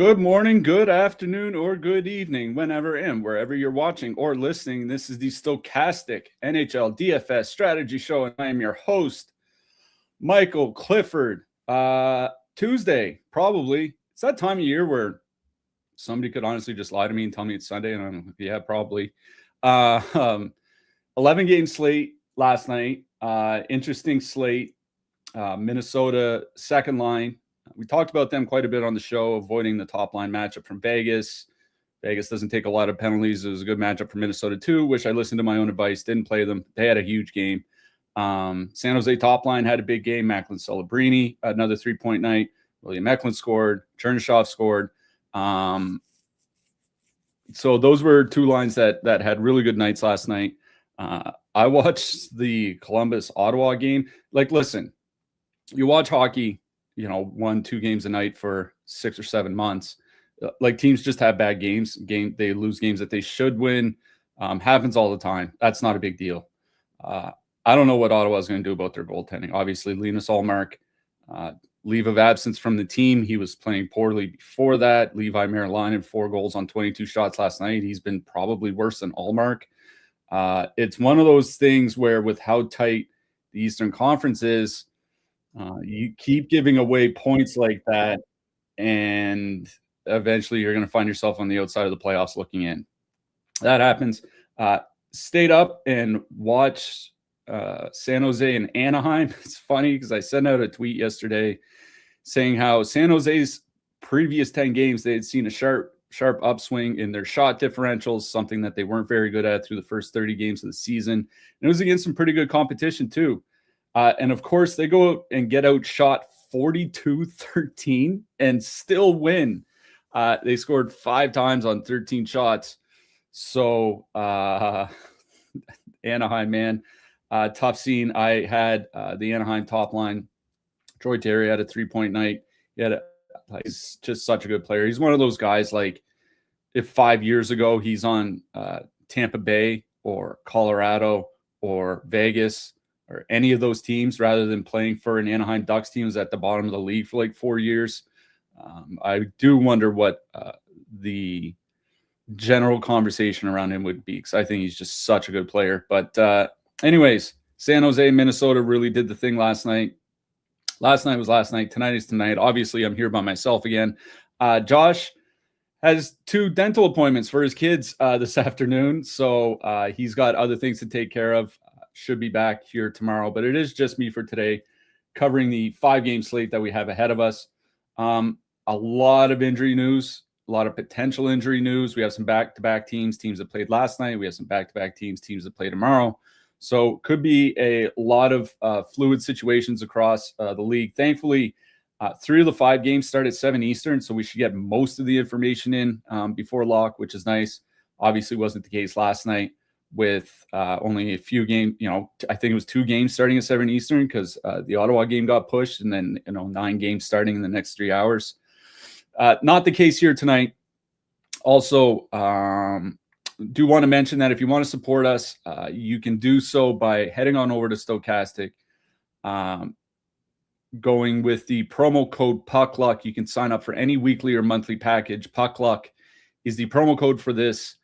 Good morning, good afternoon, or good evening, whenever and wherever you're watching or listening. This is the Stochastic NHL DFS Strategy Show, and I am your host, Michael Clifford. Tuesday, probably. It's that time of year where somebody could honestly just lie to me and tell me it's Sunday, and I'm like, yeah, probably. 11-game slate last night. Interesting slate. Minnesota second line. We talked about them quite a bit on the show, avoiding the top line matchup from Vegas. Vegas doesn't take a lot of penalties. It was a good matchup for Minnesota too. Wish I listened to my own advice. Didn't play them. They had a huge game. San Jose top line had a big game. Macklin Celebrini, another 3-point night. William Eklund scored. Chernyshov scored. So those were two lines that had really good nights last night. I watched the Columbus-Ottawa game. Like, listen, you watch hockey, 1-2 games a night for 6 or 7 months. Like, teams just have bad games. They lose games that they should win. Happens all the time. That's not a big deal. I don't know what Ottawa is going to do about their goaltending. Obviously, Linus Ullmark, leave of absence from the team. He was playing poorly before that. Levi Merillinen, 4 goals on 22 shots last night. He's been probably worse than Ullmark. It's one of those things where, with how tight the Eastern Conference is, you keep giving away points like that, and eventually you're going to find yourself on the outside of the playoffs looking in. That happens. Stayed up and watched San Jose and Anaheim. It's funny because I sent out a tweet yesterday saying how San Jose's previous 10 games, they had seen a sharp upswing in their shot differentials, something that they weren't very good at through the first 30 games of the season. And it was against some pretty good competition too. And of course, they go out and get outshot 42-13 and still win. They scored 5 times on 13 shots. So Anaheim, man, tough scene. I had the Anaheim top line. Troy Terry had a 3-point night. He's just such a good player. He's one of those guys, like, if 5 years ago he's on Tampa Bay or Colorado or Vegas or any of those teams, rather than playing for an Anaheim Ducks team who's at the bottom of the league for like 4 years. I do wonder what the general conversation around him would be, because I think he's just such a good player. But anyways, San Jose and Minnesota really did the thing last night. Last night was last night. Tonight is tonight. Obviously, I'm here by myself again. Josh has 2 dental appointments for his kids this afternoon, so he's got other things to take care of. Should be back here tomorrow, but it is just me for today, covering the 5-game slate that we have ahead of us. A lot of injury news, a lot of potential injury news. We have some back-to-back teams that played last night. We have some back-to-back teams that play tomorrow. So could be a lot of fluid situations across the league. Thankfully, 3 of the 5 games start at 7 Eastern, so we should get most of the information in before lock, which is nice. Obviously wasn't the case last night with only a few games. I think it was 2 games starting at 7 Eastern because the Ottawa game got pushed, and then 9 games starting in the next 3 hours. Not the case here tonight. Also, do want to mention that if you want to support us, you can do so by heading on over to Stochastic, going with the promo code PuckLuck. You can sign up for any weekly or monthly package. PuckLuck is the promo code for this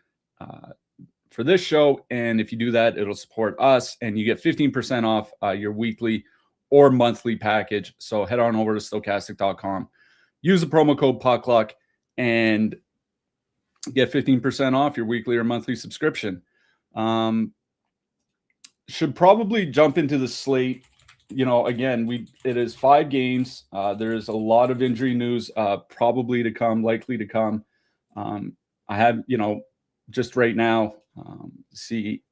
show, and if you do that, it'll support us, and you get 15% off your weekly or monthly package. So head on over to stochastic.com, use the promo code PuckLuck, and get 15% off your weekly or monthly subscription. Should probably jump into the slate. Again, it is 5 games. There is a lot of injury news probably to come, likely to come. I have, just right now, see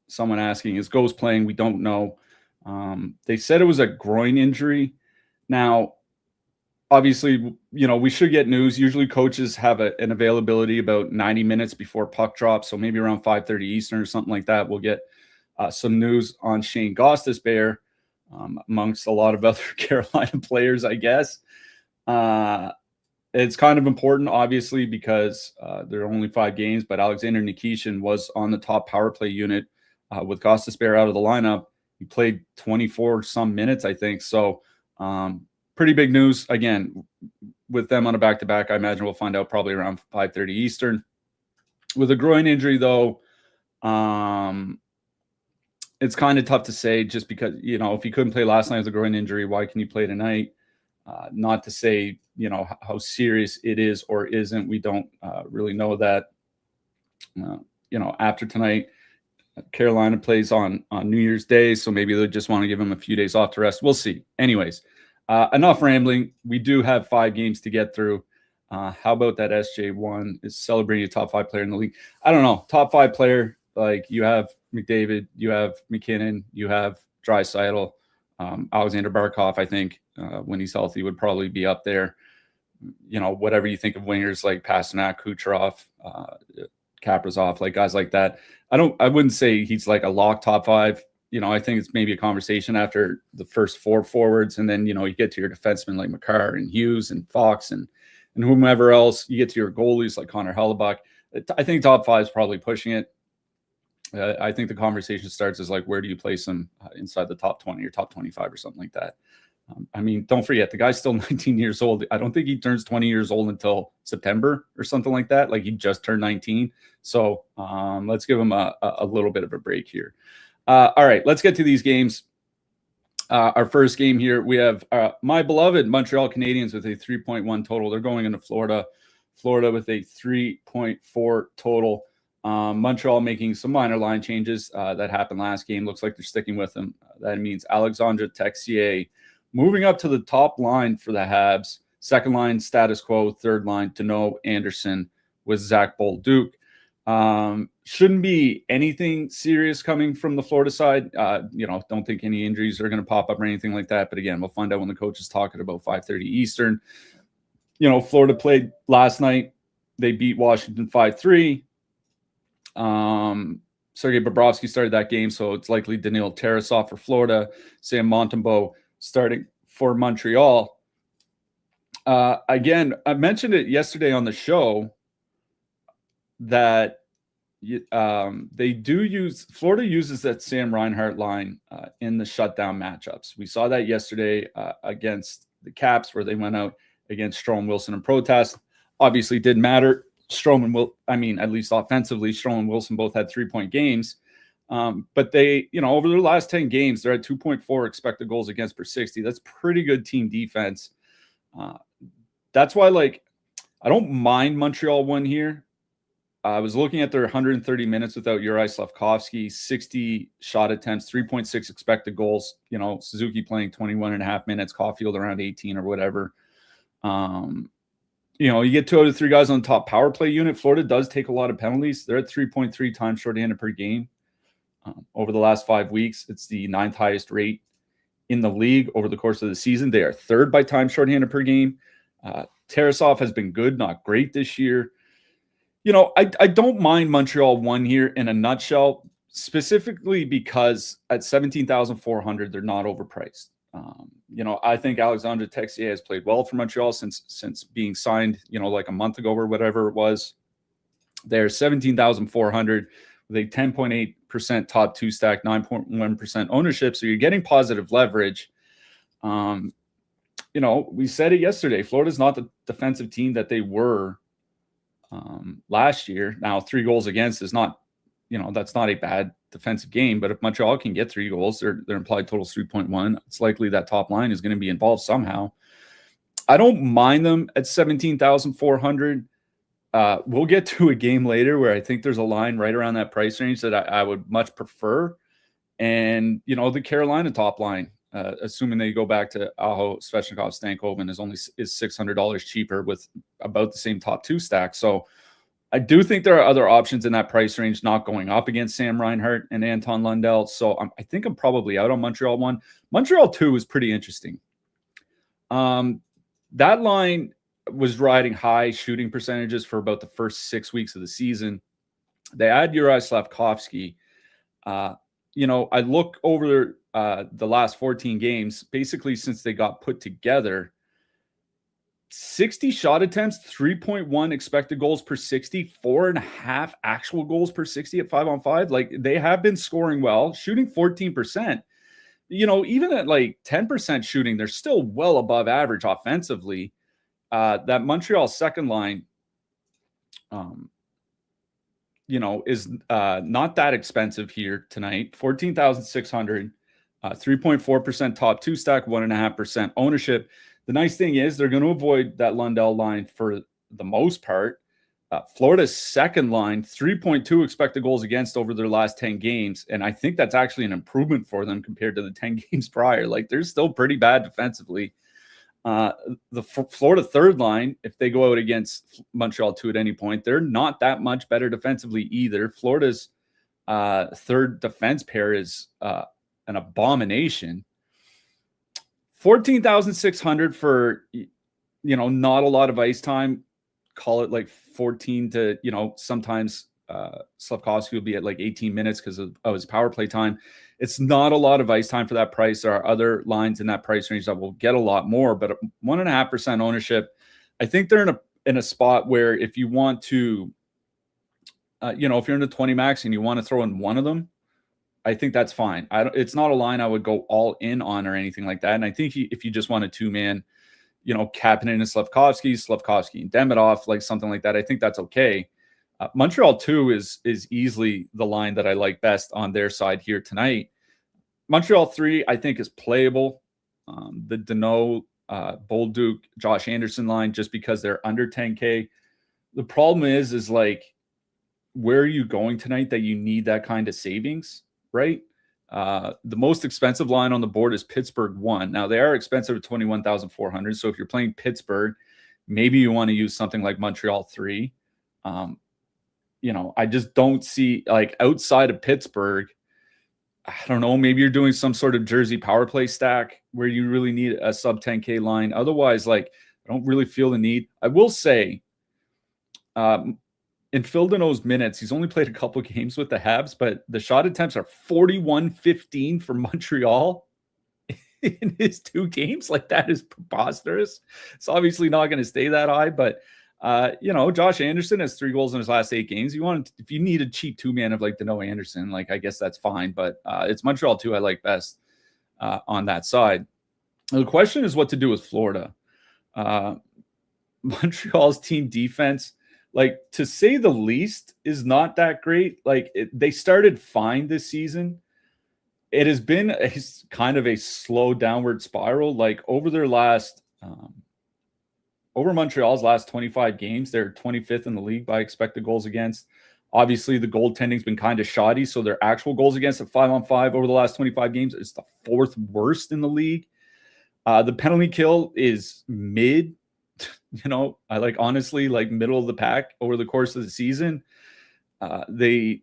someone asking, is Ghost playing? We don't know. They said it was a groin injury. Now, obviously, we should get news. Usually coaches have an availability about 90 minutes before puck drop, so maybe around 5:30 Eastern or something like that, we'll get some news on Shane Gostisbehere, amongst a lot of other Carolina players, I guess. It's kind of important, obviously, because there are only 5 games, but Alexander Nikishin was on the top power play unit with Gostisbehere out of the lineup. He played 24 some minutes, I think. So pretty big news. Again, with them on a back-to-back. I imagine we'll find out probably around 5:30 Eastern. With a groin injury, though, it's kind of tough to say just because, if he couldn't play last night with a groin injury, why can you play tonight? Not to say, how serious it is or isn't. We don't really know that. After tonight, Carolina plays on New Year's Day, so maybe they just want to give him a few days off to rest. We'll see. Anyways, enough rambling. We do have 5 games to get through. How about that SJ1 is celebrating a top 5 player in the league? I don't know. Top 5 player, like you have McDavid, you have McKinnon, you have Draisaitl, Alexander Barkov, I think, when he's healthy, would probably be up there. Whatever you think of wingers like Pasternak, Kucherov, Kaprizov, like guys like that. I wouldn't say he's like a lock top 5. I think it's maybe a conversation after the first 4 forwards. And then, you get to your defensemen like Makar and Hughes and Fox and whomever else. You get to your goalies like Connor Hellebuck. I think top 5 is probably pushing it. I think the conversation starts as like, where do you place him inside the top 20 or top 25 or something like that? Don't forget, the guy's still 19 years old. I don't think he turns 20 years old until September or something like that. Like he just turned 19. So let's give him a little bit of a break here. All right, let's get to these games. Our first game here, we have my beloved Montreal Canadiens with a 3.1 total. They're going into Florida with a 3.4 total. Montreal making some minor line changes that happened last game. Looks like they're sticking with them. That means Alexandre Texier moving up to the top line for the Habs. Second line, status quo. Third line, Deneau, Anderson with Zach Bolduc. Shouldn't be anything serious coming from the Florida side. Don't think any injuries are going to pop up or anything like that. But again, we'll find out when the coach is talking about 5:30 Eastern. Florida played last night. They beat Washington 5-3. Sergei Bobrovsky started that game, so it's likely Daniil Tarasov for Florida. Sam Montembeault starting for Montreal. Again, I mentioned it yesterday on the show that Florida uses that Sam Reinhart line in the shutdown matchups. We saw that yesterday against the Caps, where they went out against Strome, Wilson, and Protest. Obviously, didn't matter. At least offensively, Strome and Wilson both had 3-point games. But they, over their last 10 games, they're at 2.4 expected goals against per 60. That's pretty good team defense. That's why, I don't mind Montreal one here. I was looking at their 130 minutes without Uri Slafkovsky, 60 shot attempts, 3.6 expected goals. Suzuki playing 21 and a half minutes, Caulfield around 18 or whatever. You get 2 out of 3 guys on the top power play unit. Florida does take a lot of penalties. They're at 3.3 times shorthanded per game. Over the last 5 weeks, it's the 9th highest rate in the league over the course of the season. They are 3rd by time shorthanded per game. Tarasov has been good, not great this year. I don't mind Montreal one here in a nutshell, specifically because at 17,400, they're not overpriced. I think Alexandre Texier has played well for Montreal since being signed, like a month ago or whatever it was. They're 17,400 with a 10.8% top 2 stack, 9.1% ownership. So you're getting positive leverage. We said it yesterday. Florida's not the defensive team that they were last year. Now, 3 goals against is not, that's not a bad defensive game. But if Montreal can get 3 goals, their implied total is 3.1. It's likely that top line is going to be involved somehow. I don't mind them at 17,400. We'll get to a game later where I think there's a line right around that price range that I would much prefer. And, the Carolina top line, assuming they go back to Aho, Svechnikov, Stankoven, is $600 cheaper with about the same top 2 stack. So I do think there are other options in that price range not going up against Sam Reinhart and Anton Lundell. So I think I'm probably out on Montreal 1. Montreal 2 is pretty interesting. That line was riding high shooting percentages for about the first 6 weeks of the season. They add Uri Slafkovsky. I look over the last 14 games, basically since they got put together. 60 shot attempts, 3.1 expected goals per 60, 4.5 actual goals per 60 at 5-on-5. Like, they have been scoring well, shooting 14%. Even at 10% shooting, they're still well above average offensively. that Montreal second line, is not that expensive here tonight. 14,600, 3.4% top two stack, 1.5% ownership. The nice thing is they're going to avoid that Lundell line for the most part. Florida's second line, 3.2 expected goals against over their last 10 games. And I think that's actually an improvement for them compared to the 10 games prior. Like, they're still pretty bad defensively. The Florida third line, if they go out against Montreal 2 at any point, they're not that much better defensively either. Florida's third defense pair is an abomination. 14,600 for, not a lot of ice time. Call it like 14 to, sometimes Slavkovsky will be at like 18 minutes because of his power play time. It's not a lot of ice time for that price. There are other lines in that price range that will get a lot more, but 1.5% ownership. I think they're in a spot where if you want to, if you're in the 20 max and you want to throw in one of them, I think that's fine. It's not a line I would go all in on or anything like that. And I think if you just want a two-man, Kapanen and Slavkovsky and Demidov, like something like that, I think that's okay. Montreal 2 is easily the line that I like best on their side here tonight. Montreal 3, I think, is playable. The Deneau, Bolduc, Josh Anderson line, just because they're under 10K. The problem is like, where are you going tonight that you need that kind of savings, right? The most expensive line on the board is Pittsburgh 1. Now, they are expensive at 21,400. So if you're playing Pittsburgh, maybe you want to use something like Montreal 3. I just don't see, like, outside of Pittsburgh, I don't know, maybe you're doing some sort of Jersey power play stack where you really need a sub 10K line. Otherwise, like, I don't really feel the need. I will say, in Phil Deneau's minutes, he's only played a couple of games with the Habs, but the shot attempts are 41-15 for Montreal in his 2 games. Like, that is preposterous. It's obviously not going to stay that high, but Josh Anderson has 3 goals in his last 8 games. If you need a cheap 2-man of like Deneau Anderson, like, I guess that's fine, but it's Montreal 2 I like best on that side. The question is what to do with Florida. Montreal's team defense, like, to say the least, is not that great. Like, they started fine this season. It has been kind of a slow downward spiral. Like, over Montreal's last 25 games, they're 25th in the league by expected goals against. Obviously, the goaltending's been kind of shoddy, so their actual goals against at 5-on-5 over the last 25 games is the 4th worst in the league. The penalty kill is mid. I like, honestly, like, middle of the pack over the course of the season. They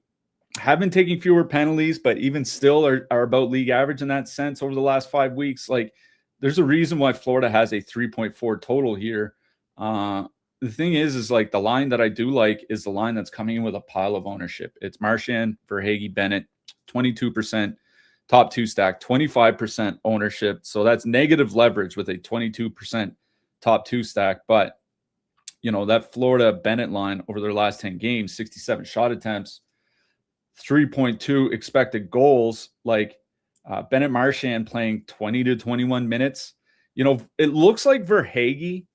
have been taking fewer penalties, but even still are about league average in that sense over the last 5 weeks. Like, there's a reason why Florida has a 3.4 total here. The thing is like, the line that I do like is the line that's coming in with a pile of ownership. It's Marchand, Verhaeghe, Bennett, 22% top 2 stack, 25% ownership. So that's negative leverage with a 22% top 2 stack. But, that Florida Bennett line over their last 10 games, 67 shot attempts, 3.2 expected goals. Like, Bennett Marchand playing 20 to 21 minutes. It looks like Verhaeghe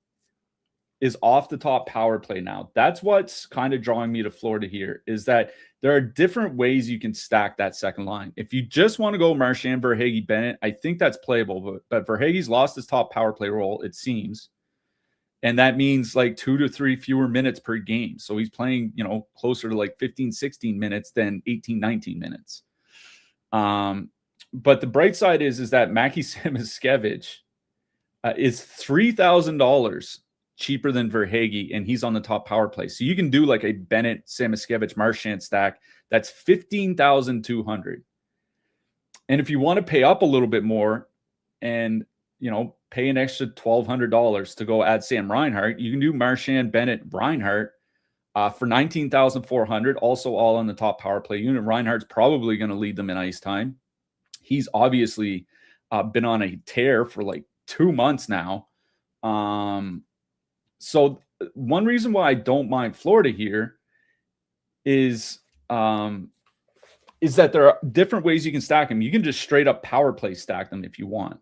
is off the top power play now. That's what's kind of drawing me to Florida here, is that there are different ways you can stack that second line. If you just want to go Marchand, Verhaeghe, Bennett, I think that's playable. But Verhaeghe's lost his top power play role, it seems. And that means like 2 to 3 fewer minutes per game. So he's playing, closer to like 15, 16 minutes than 18, 19 minutes. But the bright side is that Mackie Samoskevich is $3,000 cheaper than Verhaeghe, and he's on the top power play. So you can do like a Bennett, Samoskevich, Marchand stack. That's $15,200. And if you want to pay up a little bit more and, pay an extra $1,200 to go add Sam Reinhart, you can do Marchand, Bennett, Reinhart for $19,400, also all on the top power play unit. Reinhart's probably going to lead them in ice time. He's obviously been on a tear for like 2 months now. So one reason why I don't mind Florida here is that there are different ways you can stack them. You can just straight up power play stack them if you want.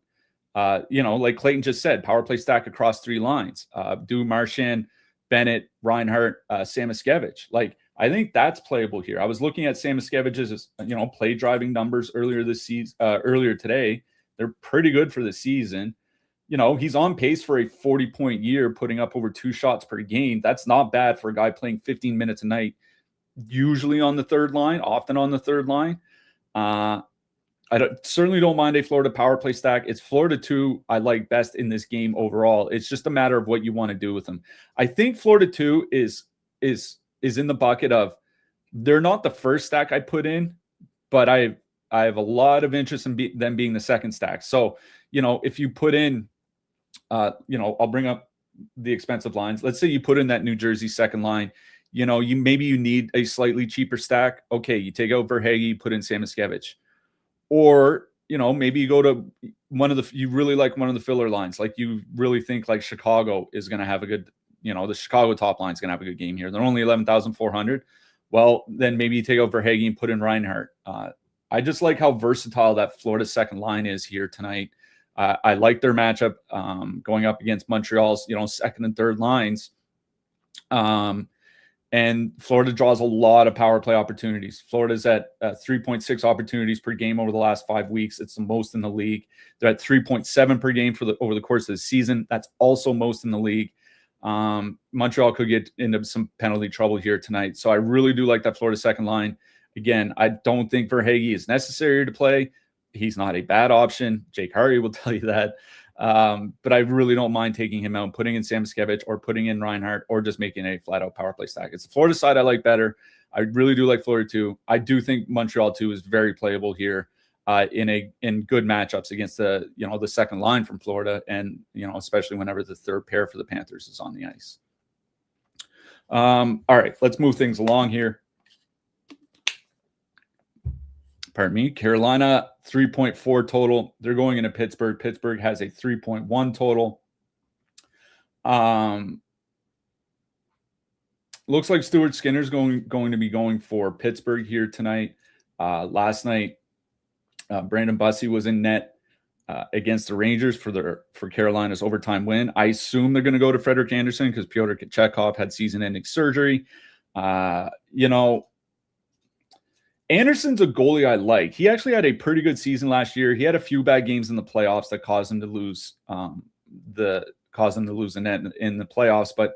Like Clayton just said, power play stack across 3 lines. Do Marchand, Bennett, Reinhart, Samoskevich. Like, I think that's playable here. I was looking at Samoskevич's, play driving numbers earlier today. They're pretty good for the season. He's on pace for a 40-point year, putting up over 2 shots per game. That's not bad for a guy playing 15 minutes a night, usually on the third line, often on the third line. Certainly don't mind a Florida power play stack. It's Florida 2 I like best in this game overall. It's just a matter of what you want to do with them. I think Florida 2 is in the bucket of, they're not the first stack I put in, but I have a lot of interest in them being the second stack. So, if you put in, I'll bring up the expensive lines. Let's say you put in that New Jersey second line. You need a slightly cheaper stack. Okay, you take out Verhaeghe, you put in Samoskevich. Or, maybe you go to you really like one of the filler lines. Like, you really think like Chicago is going to have a good, the Chicago top line is going to have a good game here. They're only 11,400. Well, then maybe you take out Verhaeghe and put in Reinhart. I just like how versatile that Florida second line is here tonight. I like their matchup going up against Montreal's, second and third lines. And Florida draws a lot of power play opportunities. Florida's at 3.6 opportunities per game over the last 5 weeks. It's the most in the league. They're at 3.7 per game over the course of the season. That's also most in the league. Montreal could get into some penalty trouble here tonight. So I really do like that Florida second line. Again, I don't think Verhaeghe is necessary to play. He's not a bad option. Jake Harry will tell you that. But I really don't mind taking him out and putting in Samoskevich or putting in Reinhart or just making a flat out power play stack. It's the Florida side I like better. I really do like Florida 2. I do think Montreal 2 is very playable here in good matchups against the second line from Florida, and especially whenever the third pair for the Panthers is on the ice. All right, let's move things along here. Pardon me. Carolina 3.4 total. They're going into Pittsburgh. Pittsburgh has a 3.1 total. Looks like Stuart Skinner's going to be going for Pittsburgh here tonight. Last night, Brandon Bussi was in net against the Rangers for Carolina's overtime win. I assume they're going to go to Frederik Andersen because Pyotr Kochetkov had season-ending surgery. Anderson's a goalie I like. He actually had a pretty good season last year. He had a few bad games in the playoffs that caused him to lose the net in the playoffs. But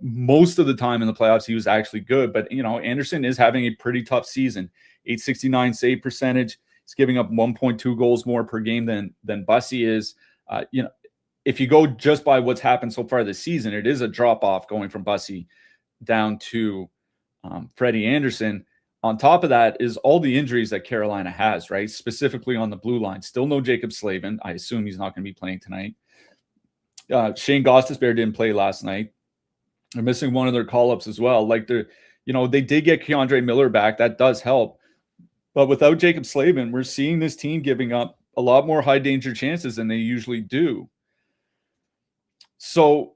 most of the time in the playoffs, he was actually good. But Anderson is having a pretty tough season. 869 save percentage. He's giving up 1.2 goals more per game than Bussi is. If you go just by what's happened so far this season, it is a drop off going from Bussi down to Freddie Anderson. On top of that is all the injuries that Carolina has, right? Specifically on the blue line. Still no Jacob Slavin. I assume he's not going to be playing tonight. Shane Gostisbehere didn't play last night. They're missing one of their call-ups as well. Like they did get Keandre Miller back. That does help. But without Jacob Slavin, we're seeing this team giving up a lot more high danger chances than they usually do. So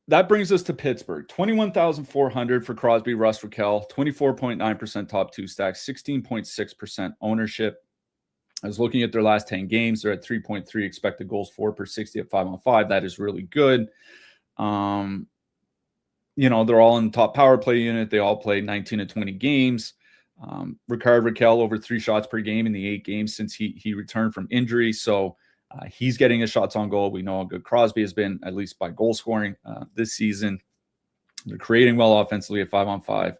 that brings us to Pittsburgh. 21,400 for Crosby, Russ, Raquel, 24.9% top 2 stacks, 16.6% ownership. I was looking at their last 10 games. They're at 3.3 expected goals for per 60 at 5-on-5. That is really good. They're all in the top power play unit. They all play 19 to 20 games. Rickard Raquel over 3 shots per game in the 8 games since he returned from injury. So he's getting his shots on goal. We know how good Crosby has been, at least by goal scoring this season. They're creating well offensively at 5-on-5.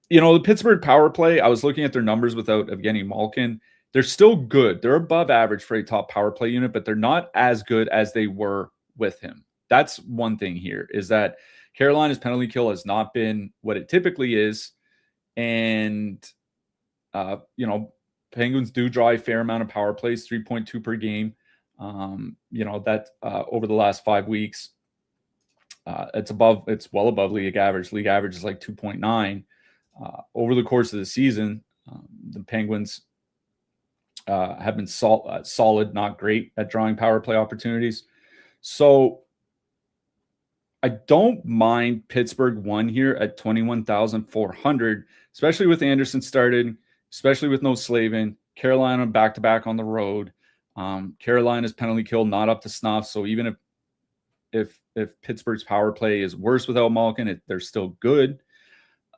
The Pittsburgh power play, I was looking at their numbers without Evgeny Malkin. They're still good. They're above average for a top power play unit, but they're not as good as they were with him. That's one thing here, is that Carolina's penalty kill has not been what it typically is. And, Penguins do draw a fair amount of power plays, 3.2 per game. That over the last 5 weeks, it's well above league average. League average is like 2.9. Over the course of the season, the Penguins have been solid, not great at drawing power play opportunities. So I don't mind Pittsburgh 1 here at 21,400, especially with Anderson started, especially with no Slavin. Carolina back-to-back on the road. Carolina's penalty kill not up to snuff. So even if Pittsburgh's power play is worse without Malkin, they're still good.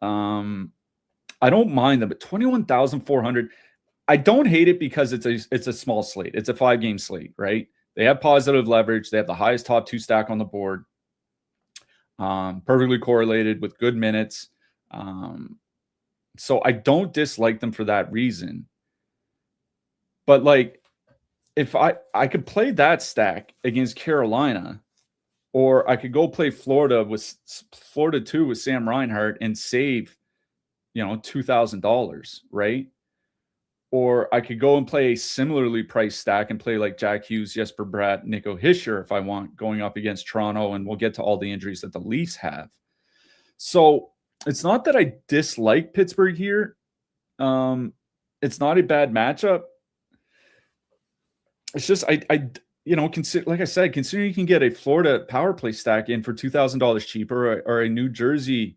I don't mind them, but 21,400. I don't hate it because it's a small slate. It's a 5-game slate, right? They have positive leverage. They have the highest top 2 stack on the board. Perfectly correlated with good minutes. So I don't dislike them for that reason. But like, if I could play that stack against Carolina, or I could go play Florida 2 with Sam Reinhart and save, $2,000, right? Or I could go and play a similarly priced stack and play like Jack Hughes, Jesper Bratt, Nico Hischier if I want, going up against Toronto, and we'll get to all the injuries that the Leafs have. So it's not that I dislike Pittsburgh here. It's not a bad matchup. It's just consider, like I said, considering you can get a Florida power play stack in for $2,000 cheaper, or a New Jersey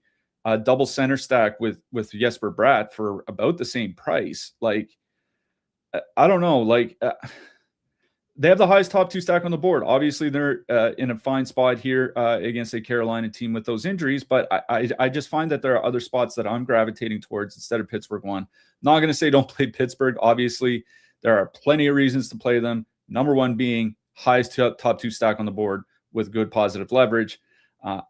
double center stack with Jesper Bratt for about the same price. Like, I don't know. Like, they have the highest top 2 stack on the board. Obviously, they're in a fine spot here against a Carolina team with those injuries. But I just find that there are other spots that I'm gravitating towards instead of Pittsburgh one. Not going to say don't play Pittsburgh. Obviously, there are plenty of reasons to play them. Number one being highest top 2 stack on the board with good positive leverage.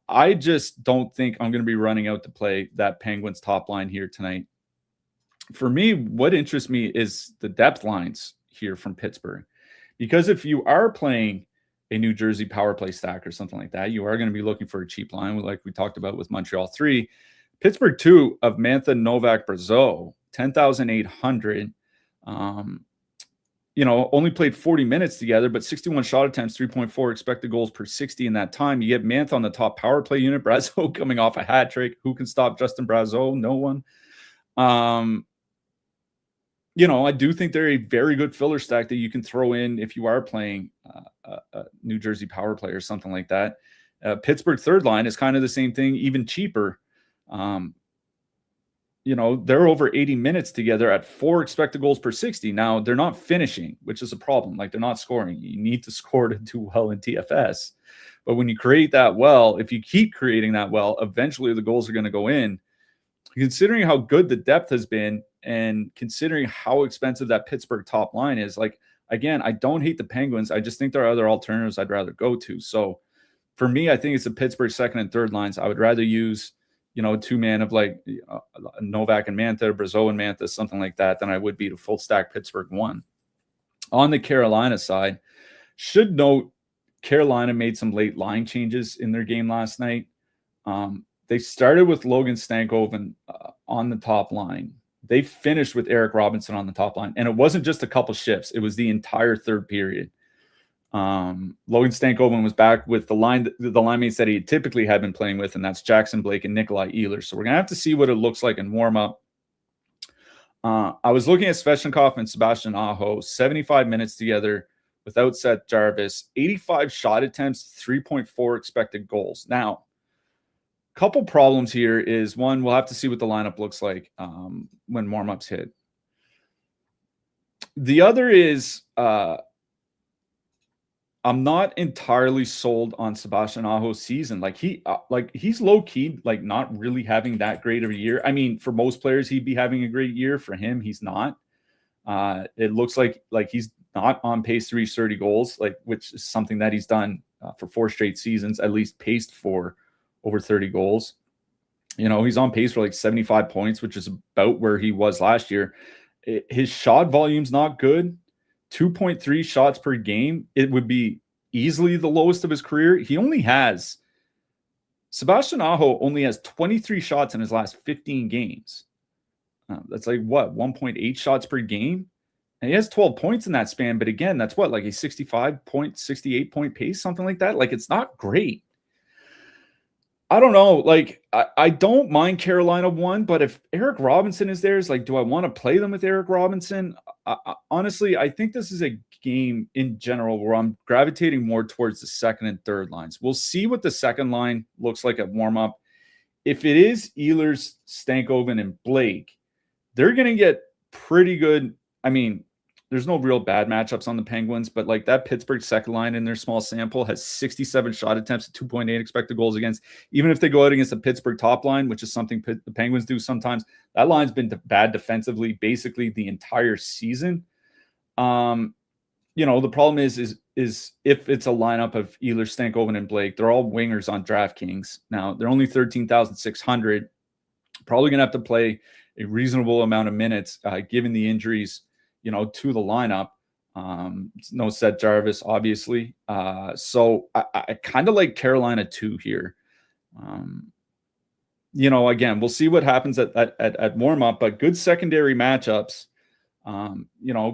I just don't think I'm going to be running out to play that Penguins top line here tonight. For me, what interests me is the depth lines here from Pittsburgh. Because if you are playing a New Jersey power play stack or something like that, you are going to be looking for a cheap line, like we talked about with Montreal 3. Pittsburgh 2 of Mantha, Novak, Brazeau, 10,800. Only played 40 minutes together, but 61 shot attempts, 3.4 expected goals per 60 in that time. You get Mantha on the top power play unit. Brazeau coming off a hat trick. Who can stop Justin Brazeau? No one. I do think they're a very good filler stack that you can throw in if you are playing a New Jersey power play or something like that. Pittsburgh third line is kind of the same thing, even cheaper. They're over 80 minutes together at 4 expected goals per 60. Now, they're not finishing, which is a problem. Like, they're not scoring. You need to score to do well in DFS. But when you create that well, if you keep creating that well, eventually the goals are going to go in. Considering how good the depth has been, and considering how expensive that Pittsburgh top line is, like, again, I don't hate the Penguins. I just think there are other alternatives I'd rather go to. So for me, I think it's the Pittsburgh second and third lines. I would rather use, 2-man of like Novak and Mantha, Brazeau and Mantha, something like that, than I would be to full stack Pittsburgh 1. On the Carolina side, should note Carolina made some late line changes in their game last night. They started with Logan Stankoven on the top line. They finished with Eric Robinson on the top line. And it wasn't just a couple shifts. It was the entire third period. Logan Stankoven was back with the linemates that he typically had been playing with, and that's Jackson Blake and Nikolai Ehlers. So we're going to have to see what it looks like in warm-up. I was looking at Svechnikov and Sebastian Aho, 75 minutes together without Seth Jarvis, 85 shot attempts, 3.4 expected goals. Now, couple problems here is, one, we'll have to see what the lineup looks like when warm-ups hit. The other is I'm not entirely sold on Sebastian Aho's season. Like, he's low-key, like, not really having that great of a year. I mean, for most players, he'd be having a great year. For him, he's not. It looks like he's not on pace to reach 30 goals, like, which is something that he's done for 4 straight seasons, at least paced for over 30 goals. He's on pace for like 75 points, which is about where he was last year. His shot volume's not good. 2.3 shots per game. It would be easily the lowest of his career. Sebastian Aho only has 23 shots in his last 15 games. That's like, what, 1.8 shots per game? And he has 12 points in that span. But again, that's what, like a 65 point, 68 point pace, something like that. Like, it's not great. I don't know. Like, I don't mind Carolina 1, but if Eric Robinson is there, it's like, do I want to play them with Eric Robinson? Honestly, I think this is a game in general where I'm gravitating more towards the second and third lines. We'll see what the second line looks like at warm-up. If it is Ehlers, Stankoven, and Blake, they're going to get pretty good. I mean, there's no real bad matchups on the Penguins, but like that Pittsburgh second line in their small sample has 67 shot attempts at 2.8 expected goals against. Even if they go out against the Pittsburgh top line, which is something the Penguins do sometimes, that line's been bad defensively basically the entire season. The problem is if it's a lineup of Ehlers, Stankoven, and Blake, they're all wingers on DraftKings. Now, they're only 13,600. Probably going to have to play a reasonable amount of minutes given the injuries, to the lineup. No Seth Jarvis, obviously. So I kind of like Carolina 2 here. Again, we'll see what happens at warm-up, but good secondary matchups.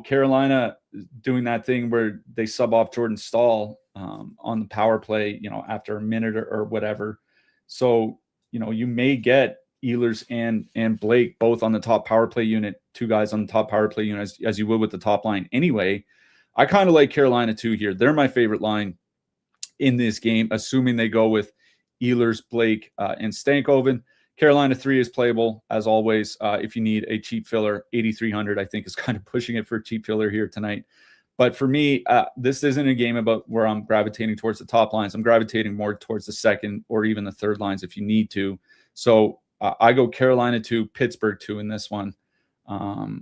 Carolina doing that thing where they sub off Jordan Stahl on the power play, after a minute or whatever. So, you may get Ehlers and Blake both on the top power play unit, 2 guys on the top power play unit as you would with the top line anyway. I kind of like Carolina 2 here. They're my favorite line in this game, assuming they go with Ehlers, Blake, and Stankoven. Carolina 3 is playable, as always. If you need a cheap filler, 8,300, I think, is kind of pushing it for a cheap filler here tonight. But for me, this isn't a game about where I'm gravitating towards the top lines. I'm gravitating more towards the second or even the third lines if you need to. So I go Carolina 2, Pittsburgh 2 in this one. I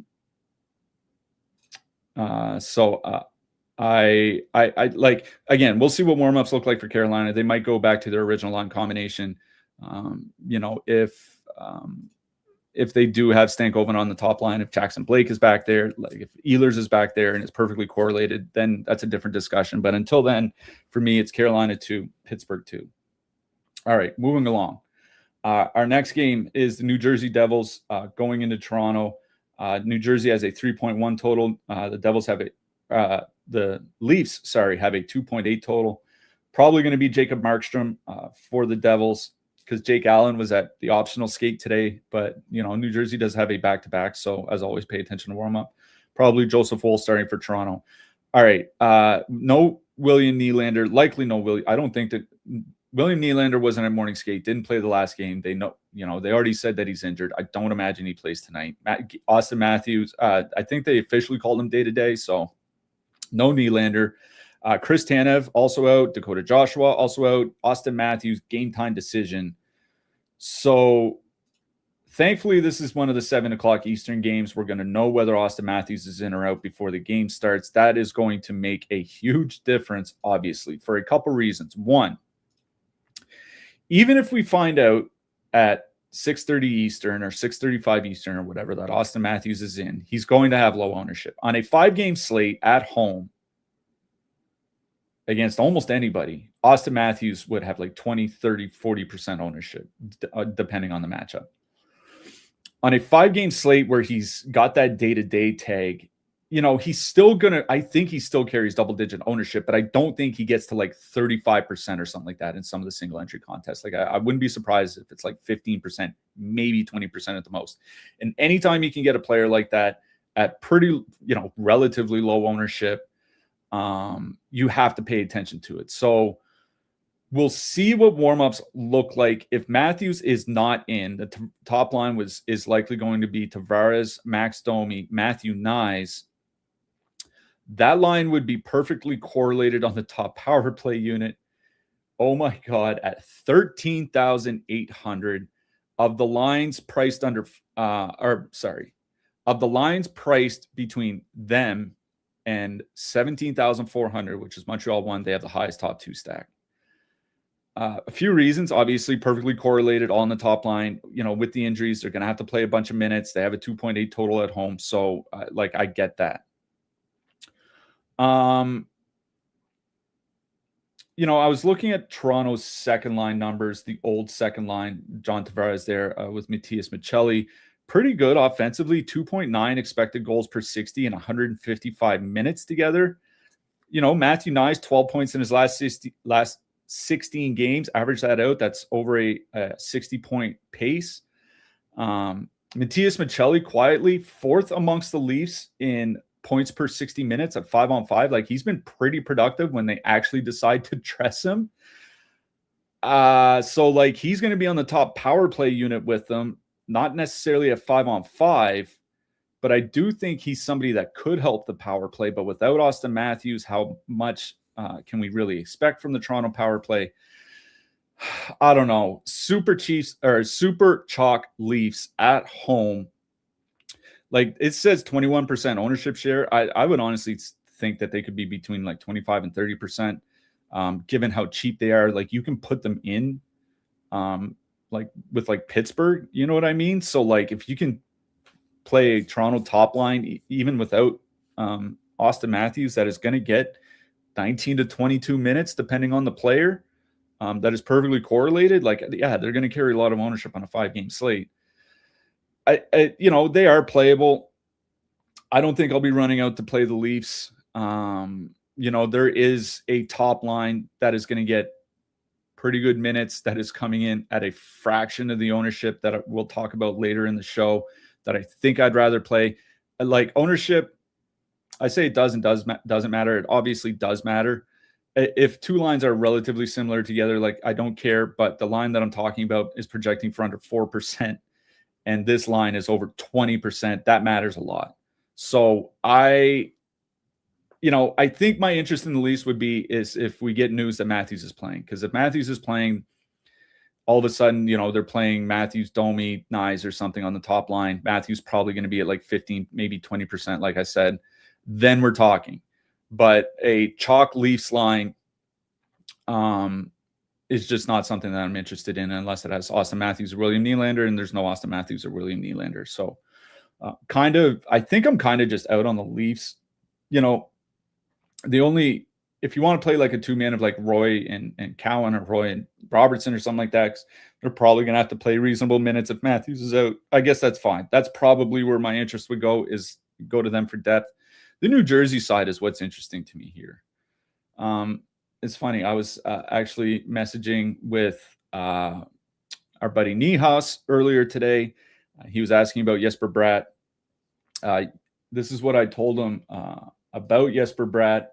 like, again, we'll see what warmups look like for Carolina. They might go back to their original line combination. If they do have Stankoven on the top line, if Jackson Blake is back there, like if Ehlers is back there and it's perfectly correlated, then that's a different discussion. But until then, for me, it's Carolina 2, Pittsburgh 2. All right, moving along. Our next game is the New Jersey Devils going into Toronto. New Jersey has a 3.1 total. The Devils have the Leafs, have a 2.8 total. Probably going to be Jacob Markstrom for the Devils because Jake Allen was at the optional skate today. But, New Jersey does have a back-to-back. So, as always, pay attention to warm-up. Probably Joseph Woll starting for Toronto. All right. No William Nylander. Likely no William. I don't think that William Nylander wasn't at morning skate, didn't play the last game. They know, they already said that he's injured. I don't imagine he plays tonight. Austin Matthews, I think they officially called him day-to-day, so no Nylander. Chris Tanev also out. Dakota Joshua also out. Austin Matthews, game time decision. So thankfully, this is one of the 7 o'clock Eastern games. We're going to know whether Austin Matthews is in or out before the game starts. That is going to make a huge difference, obviously, for a couple reasons. One, even if we find out at 6:30 Eastern or 6:35 Eastern or whatever that Austin Matthews is in, he's going to have low ownership. On a 5-game slate at home against almost anybody, Austin Matthews would have like 20, 30, 40% ownership, depending on the matchup. On a 5-game slate where he's got that day-to-day tag, he's still I think he still carries double-digit ownership, but I don't think he gets to like 35% or something like that in some of the single-entry contests. Like I wouldn't be surprised if it's like 15%, maybe 20% at the most. And anytime you can get a player like that at pretty, relatively low ownership, you have to pay attention to it. So we'll see what warmups look like. If Matthews is not in, the top line is likely going to be Tavares, Max Domi, Matthew Nyes. That line would be perfectly correlated on the top power play unit. Oh my God, at 13,800 of the lines priced of the lines priced between them and 17,400, which is Montreal 1, they have the highest top 2 stack. A few reasons, obviously, perfectly correlated on the top line. With the injuries, they're going to have to play a bunch of minutes. They have a 2.8 total at home. So, I get that. I was looking at Toronto's second line numbers, the old second line, John Tavares there with Matthias Michelli. Pretty good offensively, 2.9 expected goals per 60 and 155 minutes together. Matthew Nyes, 12 points in his last 16 games. Average that out. That's over a 60-point pace. Matthias Michelli quietly 4th amongst the Leafs in points per 60 minutes at 5-on-5. Like he's been pretty productive when they actually decide to dress him. So like he's going to be on the top power play unit with them, not necessarily at 5-on-5, but I do think he's somebody that could help the power play. But without Austin Matthews, how much can we really expect from the Toronto power play? I don't know. Super chalk Leafs at home. Like it says 21% ownership share. I would honestly think that they could be between like 25 and 30%, given how cheap they are. Like you can put them in like with like Pittsburgh, you know what I mean? So like if you can play a Toronto top line, even without Austin Matthews, that is going to get 19 to 22 minutes, depending on the player, that is perfectly correlated. Like, yeah, they're going to carry a lot of ownership on a 5-game slate. They are playable. I don't think I'll be running out to play the Leafs. There is a top line that is going to get pretty good minutes that is coming in at a fraction of the ownership that we'll talk about later in the show that I think I'd rather play. Like ownership, I say it doesn't matter. It obviously does matter. If two lines are relatively similar together, like I don't care, but the line that I'm talking about is projecting for under 4%, and this line is over 20%. That matters a lot. So I think my interest in the Leafs is if we get news that Matthews is playing. Because if Matthews is playing, all of a sudden, they're playing Matthews, Domi, Nyes or something on the top line. Matthews probably going to be at like 15, maybe 20%, like I said. Then we're talking. But a chalk Leafs line is just not something that I'm interested in unless it has Austin Matthews or William Nylander, and there's no Austin Matthews or William Nylander. So I think I'm kind of just out on the Leafs. If you want to play like a two-man of like Roy and Cowan or Roy and Robertson or something like that, they're probably going to have to play reasonable minutes if Matthews is out. I guess that's fine. That's probably where my interest would go to them for depth. The New Jersey side is what's interesting to me here. It's funny. I was actually messaging with our buddy Niehaus earlier today. He was asking about Jesper Bratt. This is what I told him about Jesper Bratt.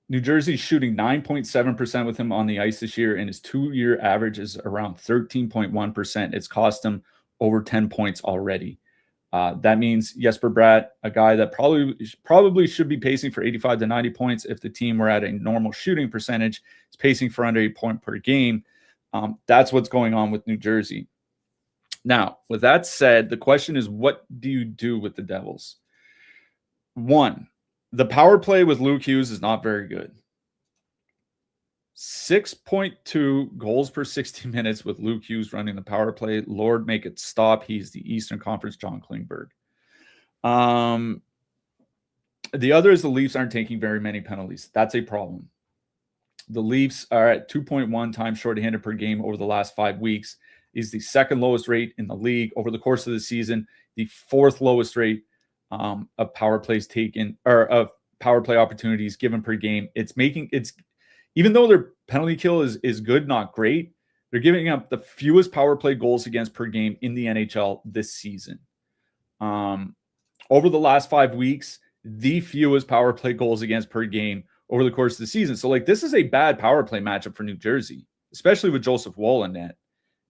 New Jersey's shooting 9.7% with him on the ice this year, and his 2-year average is around 13.1%. It's cost him over 10 points already. That means Jesper Bratt, a guy that probably should be pacing for 85 to 90 points if the team were at a normal shooting percentage, is pacing for under a point per game. That's what's going on with New Jersey. Now, with that said, the question is, what do you do with the Devils? One, the power play with Luke Hughes is not very good. 6.2 goals per 60 minutes with Luke Hughes running the power play. Lord, make it stop. He's the Eastern Conference John Klingberg. The other is the Leafs aren't taking very many penalties. That's a problem. The Leafs are at 2.1 times shorthanded per game over the last 5 weeks. Is the second lowest rate in the league over the course of the season. The fourth lowest rate of power plays taken, or of power play opportunities given per game. Even though their penalty kill is good, not great, they're giving up the fewest power play goals against per game in the NHL this season. Over the last 5 weeks, the fewest power play goals against per game over the course of the season. So this is a bad power play matchup for New Jersey, especially with Joseph Woll in net.